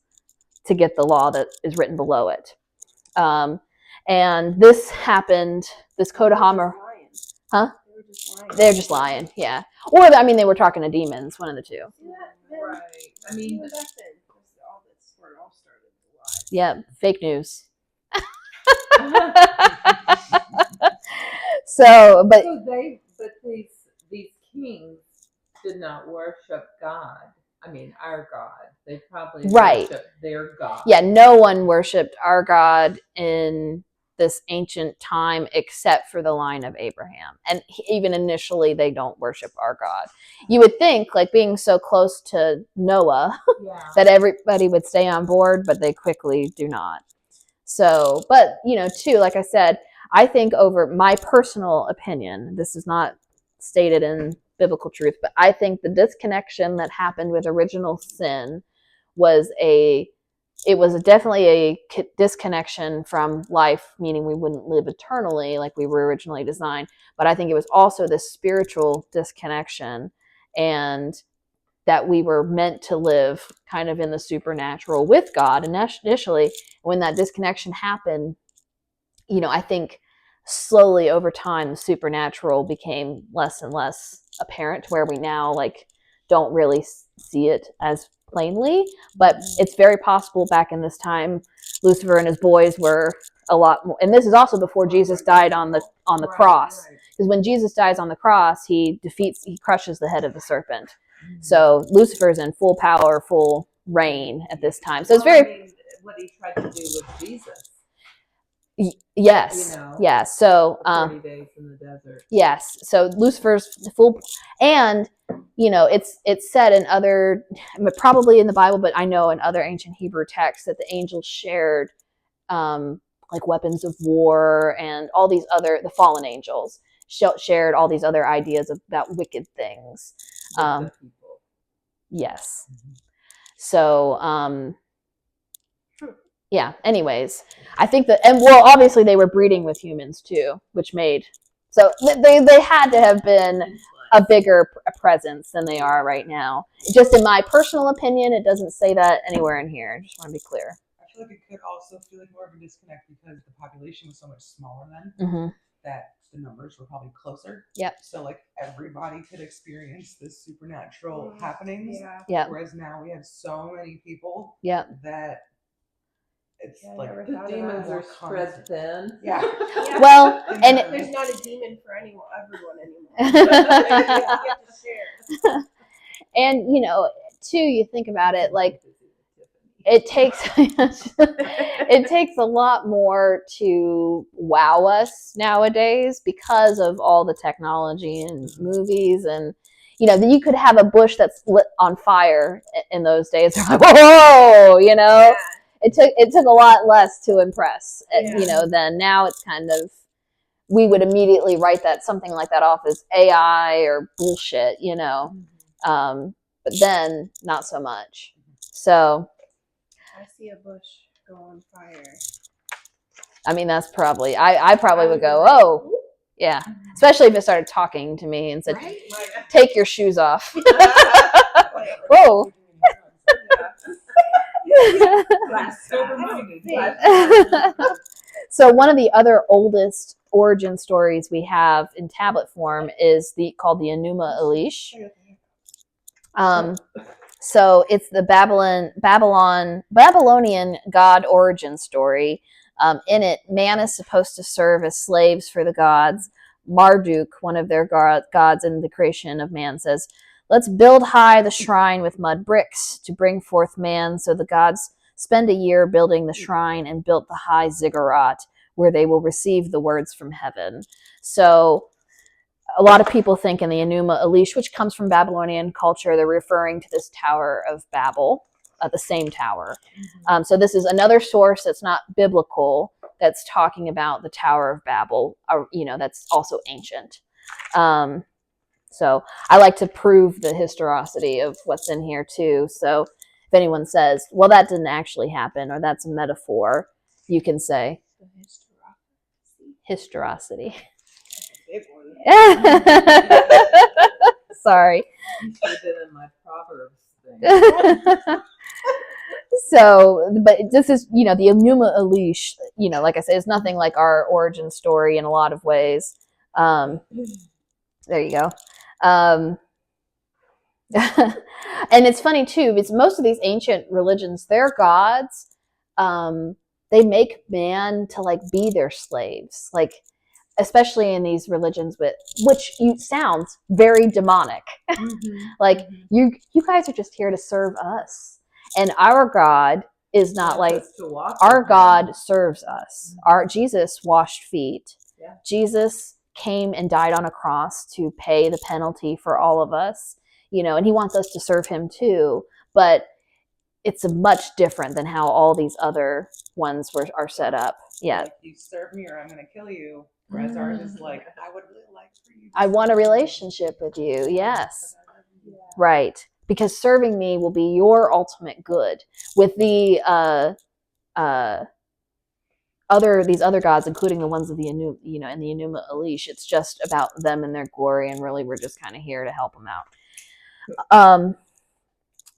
to get the law that is written below it. And this happened, this Code of Hammurabi. Huh? They're just lying, yeah. Or, I mean, they were talking to demons, one of the two. Right. I mean, Back then, all that's where it all started to lie. Yeah, fake news. So, but these kings did not worship God. I mean, our God. They probably Right. worshiped their God. yeah, no one worshipped our God in this ancient time except for the line of Abraham. And even initially, they don't worship our God. You would think, like being so close to Noah, Yeah. that everybody would stay on board, but they quickly do not. So, but, you know, too, like I said, I think, over my personal opinion, this is not stated in biblical truth, but I think the disconnection that happened with original sin was definitely a disconnection from life, meaning we wouldn't live eternally like we were originally designed. But I think it was also this spiritual disconnection, and that we were meant to live kind of in the supernatural with God. And initially, when that disconnection happened, you know, I think slowly over time, the supernatural became less and less apparent, where we now like don't really see it as plainly. But it's very possible back in this time, Lucifer and his boys were a lot more. And this is also before Jesus died on the cross. Because when Jesus dies on the cross, he crushes the head of the serpent. So Lucifer's in full power, full reign at this time. So it's very. I mean, what he tried to do with Jesus. Yes. You know, yeah. So 40 days in the desert. yes. So Lucifer's full, and you know, it's said in other, probably in the Bible, but I know in other ancient Hebrew texts that the angels shared like weapons of war, and all these other, the fallen angels shared all these other ideas about wicked things. With the people. Yes. So yeah, anyways, I think that, and well, obviously they were breeding with humans too, which made, so they had to have been a bigger presence than they are right now. Just in my personal opinion, it doesn't say that anywhere in here. I just want to be clear. I feel like it could also feel like more of a disconnect because the population was so much smaller then, that the numbers were probably closer. Yep. So like everybody could experience this supernatural happenings. Yeah. Yep. Whereas now we have so many people. Yep. That it's like The demons are spread constant. thin. Yeah. Well, and There's not a demon for everyone anymore. You have to share. and you know, too, you think about it, like it takes it takes a lot more to wow us nowadays because of all the technology and movies, and you know, you could have a bush that's lit on fire in those days. Like, whoa, you know, it took a lot less to impress, you know, than now. It's kind of, we would immediately write that something like that off as AI or bullshit, you know, but then not so much. So I see a bush go on fire. I mean, that's probably, I probably would go, oh, yeah. Especially if it started talking to me and said, take your shoes off. Whoa. So one of the other oldest origin stories we have in tablet form is called the Enuma Elish. So it's the Babylonian god origin story. In it, man is supposed to serve as slaves for the gods. Marduk, one of their gods in the creation of man, says, "Let's build high the shrine with mud bricks to bring forth man." So the gods spend a year building the shrine and built the high ziggurat where they will receive the words from heaven. So a lot of people think in the Enuma Elish, which comes from Babylonian culture, they're referring to this Tower of Babel, the same tower. So this is another source that's not biblical that's talking about the Tower of Babel, that's also ancient. So I like to prove the historicity of what's in here too. So if anyone says, well, that didn't actually happen, or that's a metaphor, you can say historicity. Big one. Sorry. You put it in my Proverbs thing. So, but this is, the Enuma Elish, like I said, is nothing like our origin story in a lot of ways. There you go. And it's funny too, because most of these ancient religions, their gods, they make man to like be their slaves, like especially in these religions, which sounds very demonic. Like you guys are just here to serve us, and our God is not like our God serves us. Our Jesus washed feet. Yeah. Jesus came and died on a cross to pay the penalty for all of us, and he wants us to serve him too. But it's much different than how all these other ones are set up. Yeah. Like, you serve me or I'm going to kill you. Whereas ours is like, I would really like for you. I want a relationship with you. Yes. Yeah. Right. Because serving me will be your ultimate good. With the these other gods, including the ones of the in the Enuma Elish, it's just about them and their glory, and really we're just kind of here to help them out.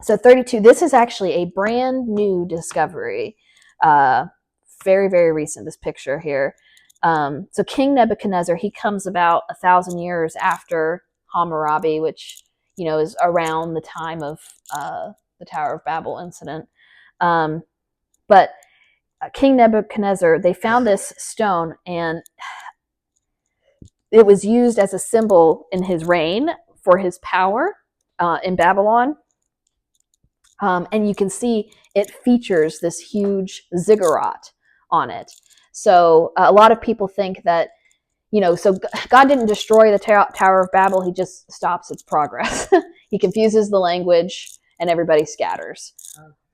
So 32. This is actually a brand new discovery, very, very recent. This picture here. So King Nebuchadnezzar, he comes about 1,000 years after Hammurabi, which is around the time of the Tower of Babel incident. But King Nebuchadnezzar, they found this stone, and it was used as a symbol in his reign for his power in Babylon. And you can see it features this huge ziggurat on it. So a lot of people think that, so God didn't destroy the Tower of Babel. He just stops its progress. He confuses the language and everybody scatters,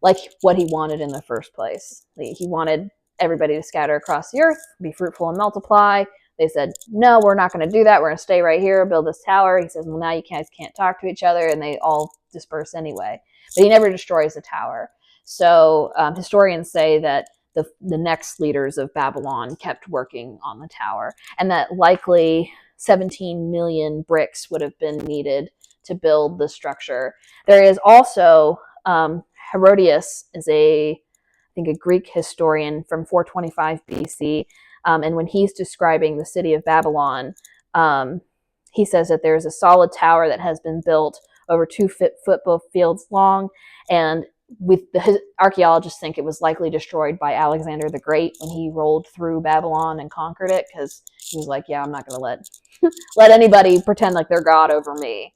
like what he wanted in the first place. He wanted everybody to scatter across the earth, be fruitful and multiply. They said, no, we're not going to do that. We're going to stay right here, build this tower. He says, well, now you guys can't talk to each other, and they all disperse anyway. But he never destroys the tower. So historians say that the next leaders of Babylon kept working on the tower, and that likely 17 million bricks would have been needed to build the structure. There is also Herodotus is I think a Greek historian from 425 BC, and when he's describing the city of Babylon, he says that there's a solid tower that has been built over 2 football fields long, and archaeologists think it was likely destroyed by Alexander the Great when he rolled through Babylon and conquered it, because he was like, yeah, I'm not going to let anybody pretend like they're God over me.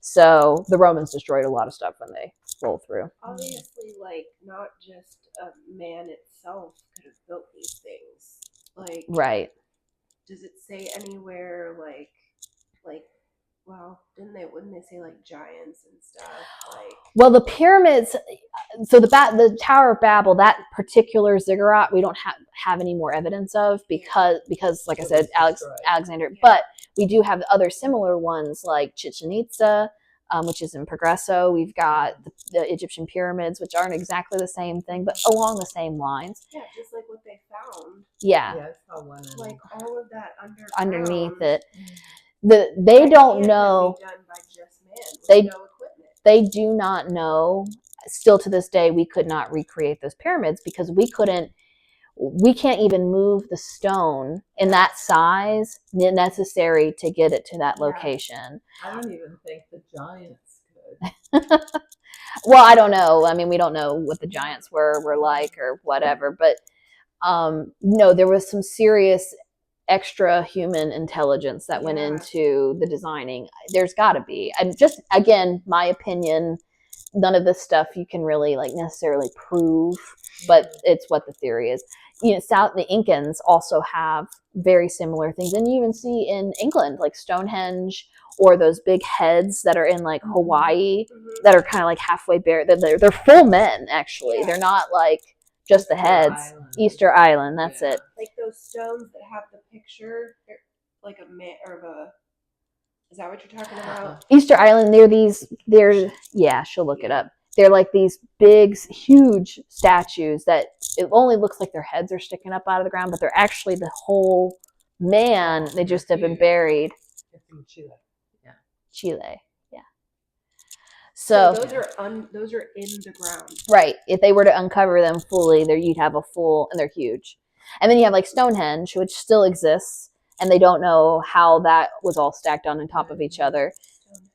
So the Romans destroyed a lot of stuff when they rolled through. Obviously, like, not just a man itself could have built these things. Like, Right. Does it say anywhere like well, wouldn't they say like giants and stuff? Like, well, the pyramids, so the Tower of Babel, that particular ziggurat, we don't have any more evidence of because like I said, Alexander. Yeah. But we do have other similar ones like Chichen Itza, which is in Progreso. We've got the Egyptian pyramids, which aren't exactly the same thing, but along the same lines. yeah, just like what they found. Yeah. Yeah, I saw one. Like all of that Underneath it. They don't know. Be done by just man with They- no equipment. They do not know. Still to this day, we could not recreate those pyramids because we couldn't. we can't even move the stone in that size necessary to get it to that Yeah. location. I don't even think the giants could. Well, I don't know. I mean, we don't know what the giants were like or whatever, but no, there was some serious extra human intelligence that went Yeah. into the designing. There's got to be. And just again, my opinion, none of this stuff you can really like necessarily prove, but it's what the theory is. You know, the Incans also have very similar things, and you even see in England, like Stonehenge, or those big heads that are in like Hawaii Mhm. that are kind of like halfway bare. They're full men actually. Yeah. They're not like just the Easter heads. Island. Easter Island, that's Yeah. it. Like those stones that have the picture, they're like a man or of a. Is that what you're talking about? Easter Island, yeah, she'll look it up. They're like these big, huge statues that it only looks like their heads are sticking up out of the ground, but they're actually the whole man. They just have been buried. It's in Chile. Chile, yeah. So So, those are in the ground. right, if they were to uncover them fully, there you'd have a full, and they're huge. And then you have like Stonehenge, which still exists, and they don't know how that was all stacked on top of each other. Stonehenge.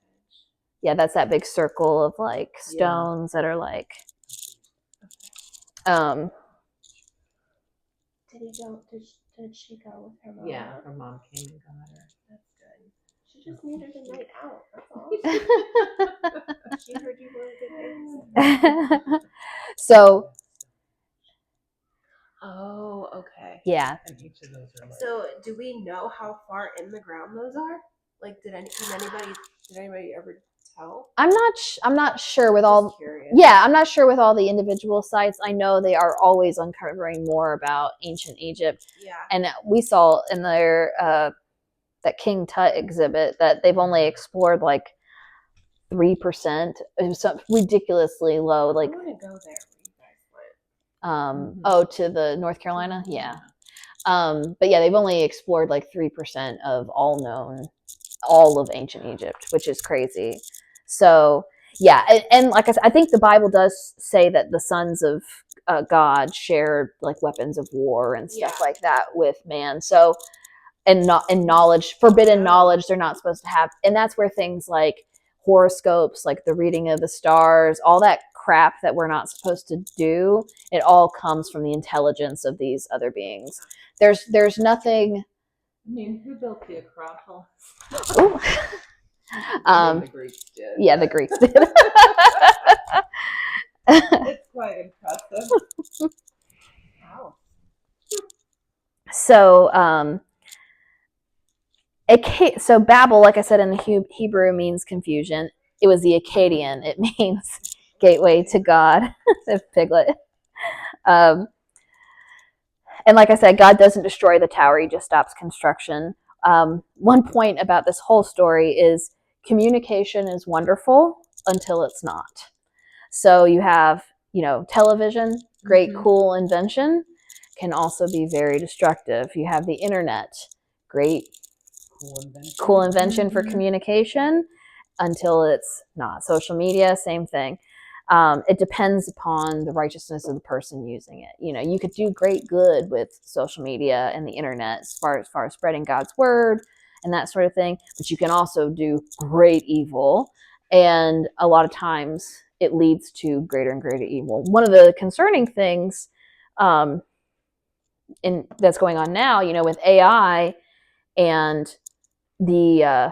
Yeah, that's that big circle of like stones that are like Did she go with her mom? Yeah, her mom came and got her. That's good. She just needed a night out. That's all. She heard you were a good dancer. So Oh, okay. yeah. And each of those are like. So, do we know how far in the ground those are? Like, did anybody ever tell? I'm not sure with Just all curious. yeah, I'm not sure with all the individual sites. I know they are always uncovering more about ancient Egypt. Yeah. And we saw in their that King Tut exhibit that they've only explored like 3%. It was some ridiculously low. Like, I want to go there when you guys went. oh, to the North Carolina, yeah. But yeah, they've only explored like 3% of all of ancient Egypt, which is crazy. So yeah, and like I said, I think the Bible does say that the sons of God shared like weapons of war and stuff like that with man. So and knowledge, forbidden knowledge, they're not supposed to have, and that's where things like horoscopes, like the reading of the stars, all that crap that we're not supposed to do, it all comes from the intelligence of these other beings. There's nothing. I mean, who built the Acropolis? Ooh. The Greeks did. Yeah, the Greeks did. It's quite impressive. Wow. So, so Babel, like I said in the Hebrew, means confusion. It was the Akkadian. It means gateway to God. The piglet. And like I said, God doesn't destroy the tower; He just stops construction. One point about this whole story is communication is wonderful until it's not. So you have, television, great, cool invention, can also be very destructive. You have the internet, great, cool invention for communication until it's not. Social media, same thing. It depends upon the righteousness of the person using it. You could do great good with social media and the internet as far as spreading God's word and that sort of thing, but you can also do great evil, and a lot of times it leads to greater and greater evil. One of the concerning things that's going on now, with AI and the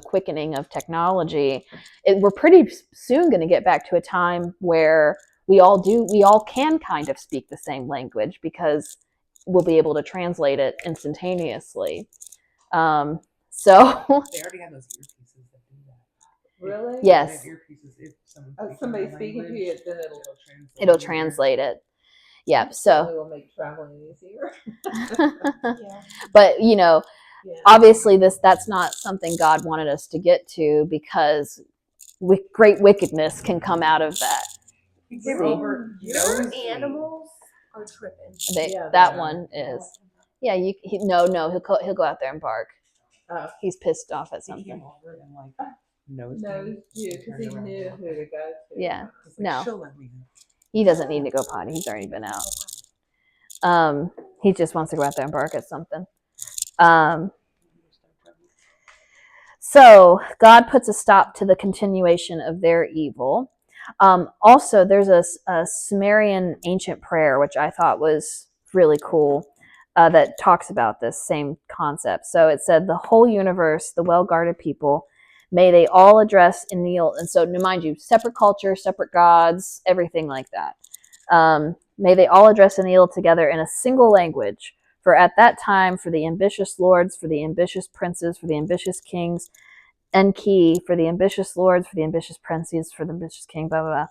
quickening of technology, we're pretty soon going to get back to a time where we all can kind of speak the same language because we'll be able to translate it instantaneously. So they already have those earpieces that do that. Really? Yes. They have earpieces. If Somebody speaking to you, then it'll translate it. Yeah. So will make traveling easier. Yeah. but Yeah. obviously that's not something God wanted us to get to, because great wickedness can come out of that. Your animals are tripping. That one is. Yeah, he'll go out there and bark. He's pissed off at He came something. over and like knows you because he knew who to go to. Yeah. He's No. She'll let me know. He doesn't need to go potty. He's already been out. He just wants to go out there and bark at something. So God puts a stop to the continuation of their evil. Also, there's a Sumerian ancient prayer, which I thought was really cool, that talks about this same concept. So it said, the whole universe, the well-guarded people, may they all address and kneel. And so, mind you, separate culture, separate gods, everything like that. May they all address and kneel together in a single language. For at that time, for the ambitious lords, for the ambitious princes, for the ambitious kings, Enki, for the ambitious lords, for the ambitious princes, for the ambitious king, blah, blah, blah.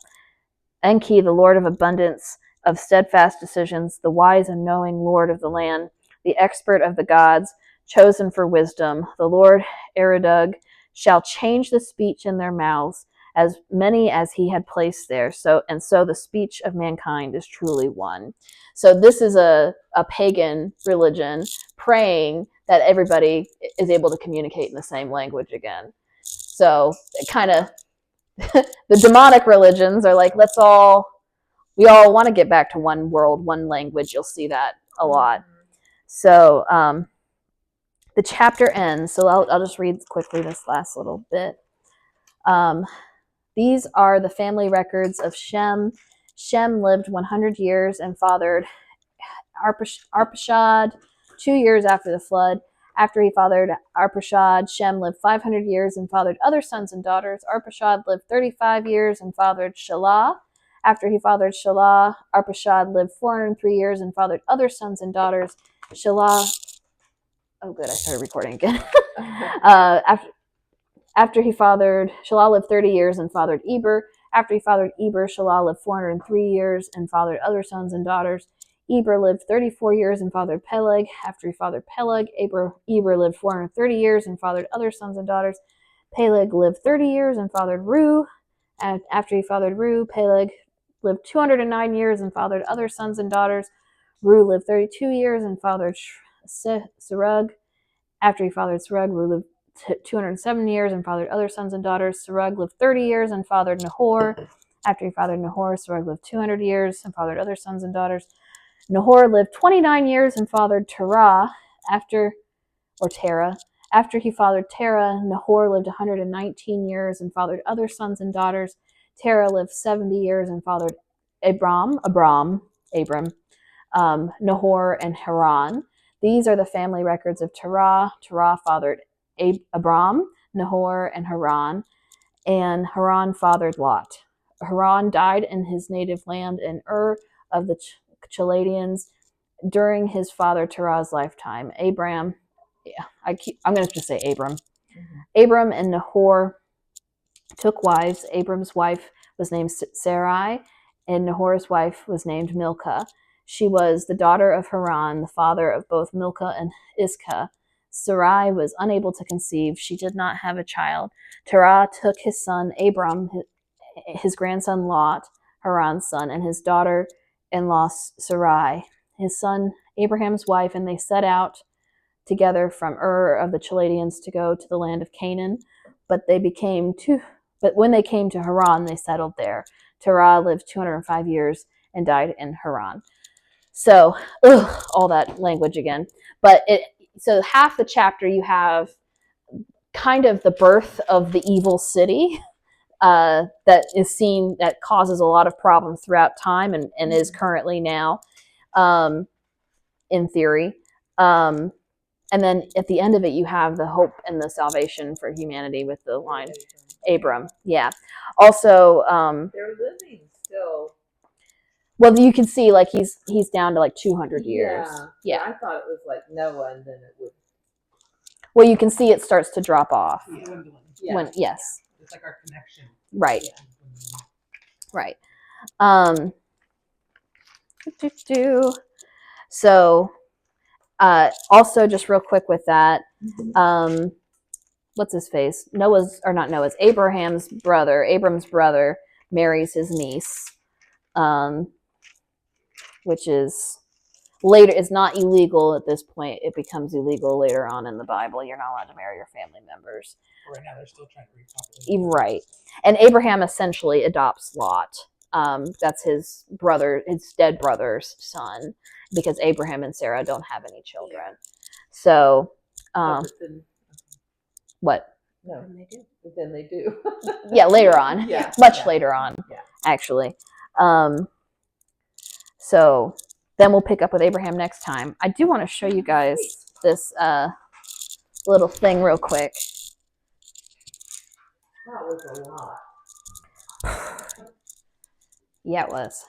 Enki, the Lord of abundance, of steadfast decisions, the wise and knowing Lord of the land, the expert of the gods, chosen for wisdom, the Lord Eridug, shall change the speech in their mouths, as many as he had placed there. So the speech of mankind is truly one. So this is a pagan religion praying that everybody is able to communicate in the same language again. So it kind of, the demonic religions are like, we all want to get back to one world, one language. You'll see that a lot. So the chapter ends. So I'll just read quickly this last little bit. These are the family records of Shem. Shem lived 100 years and fathered Arpachshad 2 years after the flood. After he fathered Arpachshad, Shem lived 500 years and fathered other sons and daughters. Arpachshad lived 35 years and fathered Shelah. After he fathered Shelah, Arpachshad lived 403 years and fathered other sons and daughters. Shelah, oh good, I started recording again. After he fathered, Shelah lived 30 years and fathered Eber. After he fathered Eber, Shelah lived 403 years and fathered other sons and daughters. Eber lived 34 years and fathered Peleg. After he fathered Peleg, Eber lived 430 years and fathered other sons and daughters. Peleg lived 30 years and fathered Ru. And after he fathered Ru, Peleg lived 209 years and fathered other sons and daughters. Ru lived 32 years and fathered Serug. After he fathered Serug, Ru lived 207 years and fathered other sons and daughters. Serug lived 30 years and fathered Nahor. After he fathered Nahor, Serug lived 200 years and fathered other sons and daughters. Nahor lived 29 years and fathered Terah. After he fathered Terah, Nahor lived 119 years and fathered other sons and daughters. Terah lived 70 years and fathered Abram, Nahor, and Haran. These are the family records of Terah. Terah fathered Abram, Nahor, and Haran fathered Lot. Haran died in his native land in Ur of the Chaldeans during his father Terah's lifetime. I'm going to just say Abram. Abram and Nahor took wives. Abram's wife was named Sarai, and Nahor's wife was named Milcah. She was the daughter of Haran, the father of both Milcah and Iscah. Sarai was unable to conceive. She did not have a child. Terah took his son Abram, his grandson Lot, Haran's son, and his daughter-in-law Sarai, his son Abraham's wife, and they set out together from Ur of the Chaldeans to go to the land of Canaan. But when they came to Haran, they settled there. Terah lived 205 years and died in Haran. So, all that language again. So half the chapter you have kind of the birth of the evil city that is seen, that causes a lot of problems throughout time and is currently now, in theory. And then at the end of it, you have the hope and the salvation for humanity with the line Abram. Yeah. Also, they're living still. Well, you can see like he's down to like 200 years. Yeah. I thought it was like Noah, and then it would. Well, you can see it starts to drop off. Yeah. Yes. It's like our connection. Right. Yeah. Right. So, also just real quick with that, what's his face? Abram's brother marries his niece, which is later, it's not illegal at this point. It becomes illegal later on in the Bible. You're not allowed to marry your family members. Right now, they're still trying to repopulate. Right. And Abraham essentially adopts Lot. That's his dead brother's son. because Abraham and Sarah don't have any children. So, Oh, but then, what? no, And they do. but then they do. Yeah, later on. Yeah, Much yeah. later on, Yeah. actually. So then we'll pick up with Abraham next time. I do want to show you guys this little thing real quick. That was a lot. Yeah, it was.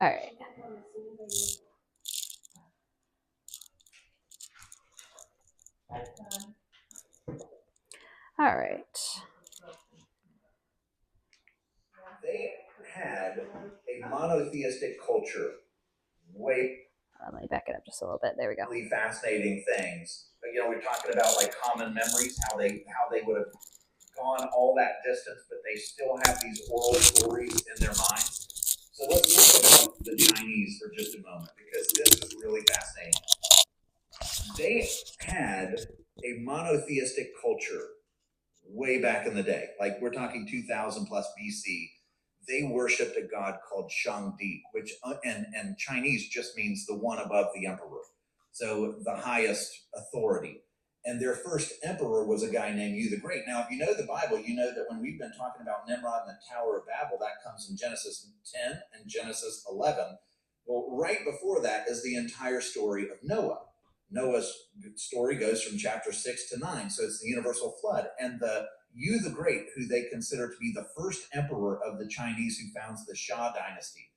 All right. All right. They had a monotheistic culture. Let me back it up just a little bit. There we go. Really fascinating things. But, we're talking about like common memories, how they would have gone all that distance, but they still have these oral stories in their minds. So let's talk about the Chinese for just a moment, because this is really fascinating. They had a monotheistic culture way back in the day. Like we're talking 2000 plus BC. They worshipped a god called Shangdi, which and Chinese just means the one above the emperor. So the highest authority. And their first emperor was a guy named Yu the Great. Now, if you know the Bible, you know that when we've been talking about Nimrod and the Tower of Babel, that comes in Genesis 10 and Genesis 11. Well, right before that is the entire story of Noah. Noah's story goes from chapter 6 to 9. So it's the universal flood. And the Yu the Great, who they consider to be the first emperor of the Chinese who founds the Xia dynasty,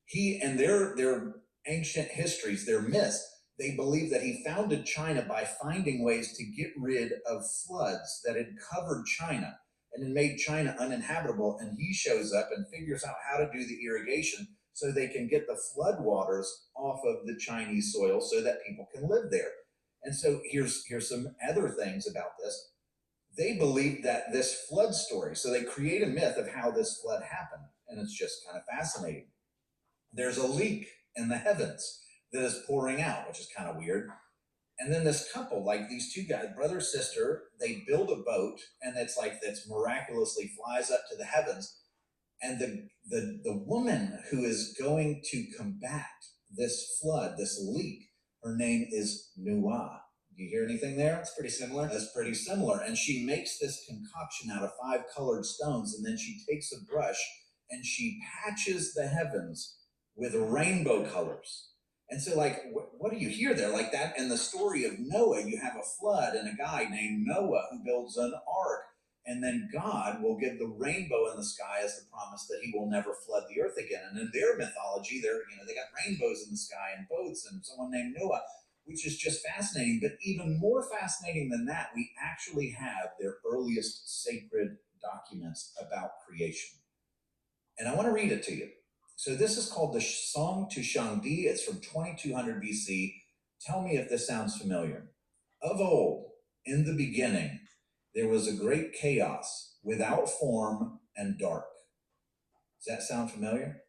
he and their ancient histories, their myths, they believe that he founded China by finding ways to get rid of floods that had covered China and had made China uninhabitable. And he shows up and figures out how to do the irrigation so they can get the flood waters off of the Chinese soil so that people can live there. And so here's some other things about this. They believe that this flood story, so they create a myth of how this flood happened, and it's just kind of fascinating. There's a leak in the heavens that is pouring out, which is kind of weird. And then this couple, like these two guys, brother, sister, they build a boat, and it's like that's miraculously flies up to the heavens. And the woman who is going to combat this flood, this leak, her name is Nuwa. Do you hear anything there? It's pretty similar. That's pretty similar. And she makes this concoction out of 5 colored stones, and then she takes a brush and she patches the heavens with rainbow colors. And so, like, what do you hear there? Like that in the story of Noah, you have a flood and a guy named Noah who builds an ark. And then God will give the rainbow in the sky as the promise that he will never flood the earth again. And in their mythology, they got rainbows in the sky and boats and someone named Noah, which is just fascinating. But even more fascinating than that, we actually have their earliest sacred documents about creation. And I want to read it to you. So this is called the Song to Shangdi. It's from 2200 BC. Tell me if this sounds familiar. Of old, in the beginning, there was a great chaos without form and dark. Does that sound familiar?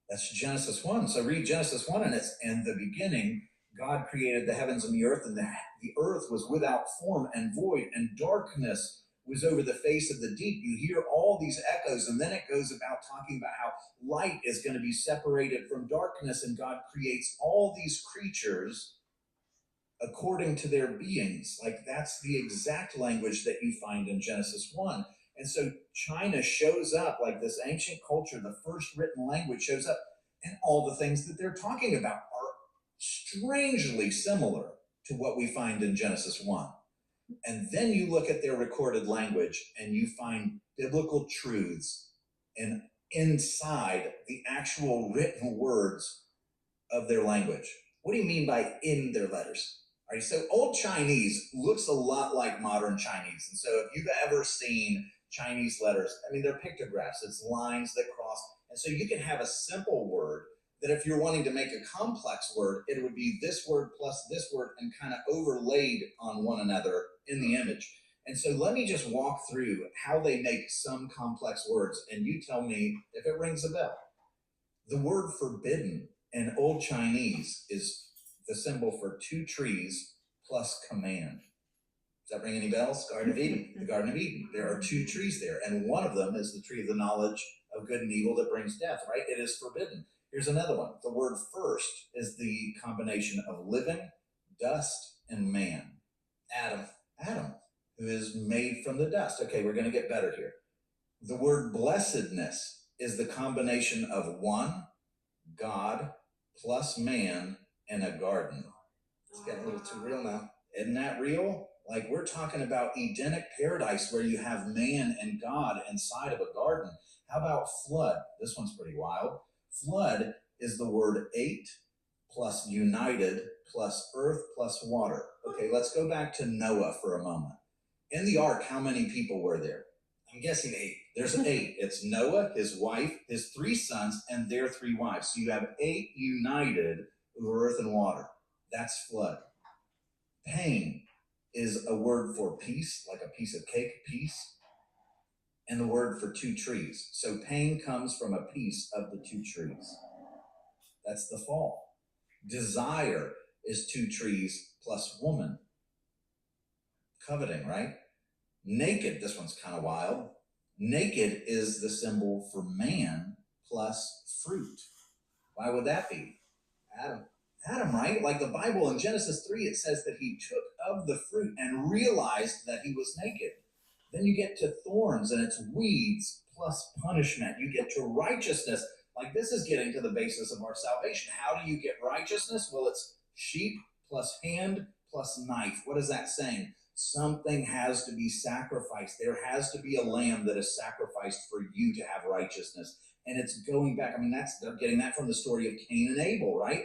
That's Genesis 1. So read Genesis 1, and it's in the beginning, God created the heavens and the earth was without form and void, and darkness was over the face of the deep. You hear all these echoes, and then it goes about talking about how light is going to be separated from darkness, and God creates all these creatures according to their beings. Like that's the exact language that you find in Genesis 1. And so China shows up, like this ancient culture, the first written language shows up, and all the things that they're talking about are strangely similar to what we find in Genesis 1. And then you look at their recorded language and you find biblical truths and inside the actual written words of their language. What do you mean by in their letters? All right, so Old Chinese looks a lot like modern Chinese. And so if you've ever seen Chinese letters, I mean, they're pictographs, it's lines that cross. And so you can have a simple word that if you're wanting to make a complex word, it would be this word plus this word and kind of overlaid on one another in the image. And so let me just walk through how they make some complex words, and you tell me if it rings a bell. The word forbidden in Old Chinese is the symbol for 2 trees plus command. Does that ring any bells? Garden of Eden. The Garden of Eden. There are 2 trees there, and one of them is the tree of the knowledge of good and evil that brings death, right? It is forbidden. Here's another one. The word first is the combination of living, dust, and man. Adam, who is made from the dust. Okay, we're going to get better here. The word blessedness is the combination of one, God, plus man, and a garden. It's getting a little too real now. Isn't that real? Like, we're talking about Edenic paradise where you have man and God inside of a garden. How about flood? This one's pretty wild. Flood is the word eight plus united plus earth plus water. Okay, let's go back to Noah for a moment. In the ark, how many people were there? I'm guessing 8. There's 8. It's Noah, his wife, his 3 sons, and their 3 wives. So you have 8 united over earth and water. That's flood. Pain is a word for peace, like a piece of cake, peace, and the word for 2 trees. So pain comes from a piece of the 2 trees. That's the fall. Desire is 2 trees plus woman. Coveting, right? Naked, this one's kind of wild. Naked is the symbol for man plus fruit. Why would that be? Adam, right? Like the Bible in Genesis 3, it says that he took of the fruit and realized that he was naked. Then you get to thorns, and it's weeds plus punishment. You get to righteousness. Like, this is getting to the basis of our salvation. How do you get righteousness? Well, it's sheep plus hand plus knife. What is that saying? Something has to be sacrificed. There has to be a lamb that is sacrificed for you to have righteousness. And it's going back. I mean, they're getting that from the story of Cain and Abel, right?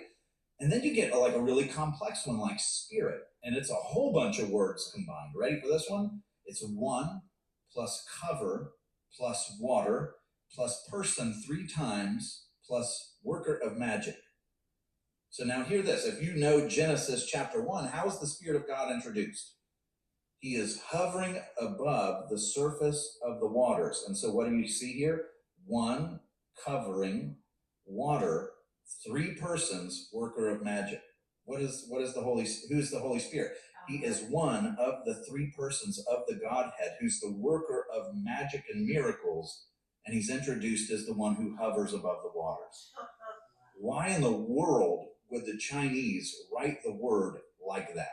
And then you get like a really complex one like spirit. And it's a whole bunch of words combined. Ready for this one? It's 1 plus cover plus water plus person 3 times plus worker of magic. So now hear this. If you know Genesis chapter 1, how is the Spirit of God introduced? He is hovering above the surface of the waters. And so what do you see here? 1 covering water, 3 persons, worker of magic. Who's the Holy Spirit? He is one of the 3 persons of the Godhead who's the worker of magic and miracles, and he's introduced as the one who hovers above the waters. Why in the world would the Chinese write the word like that?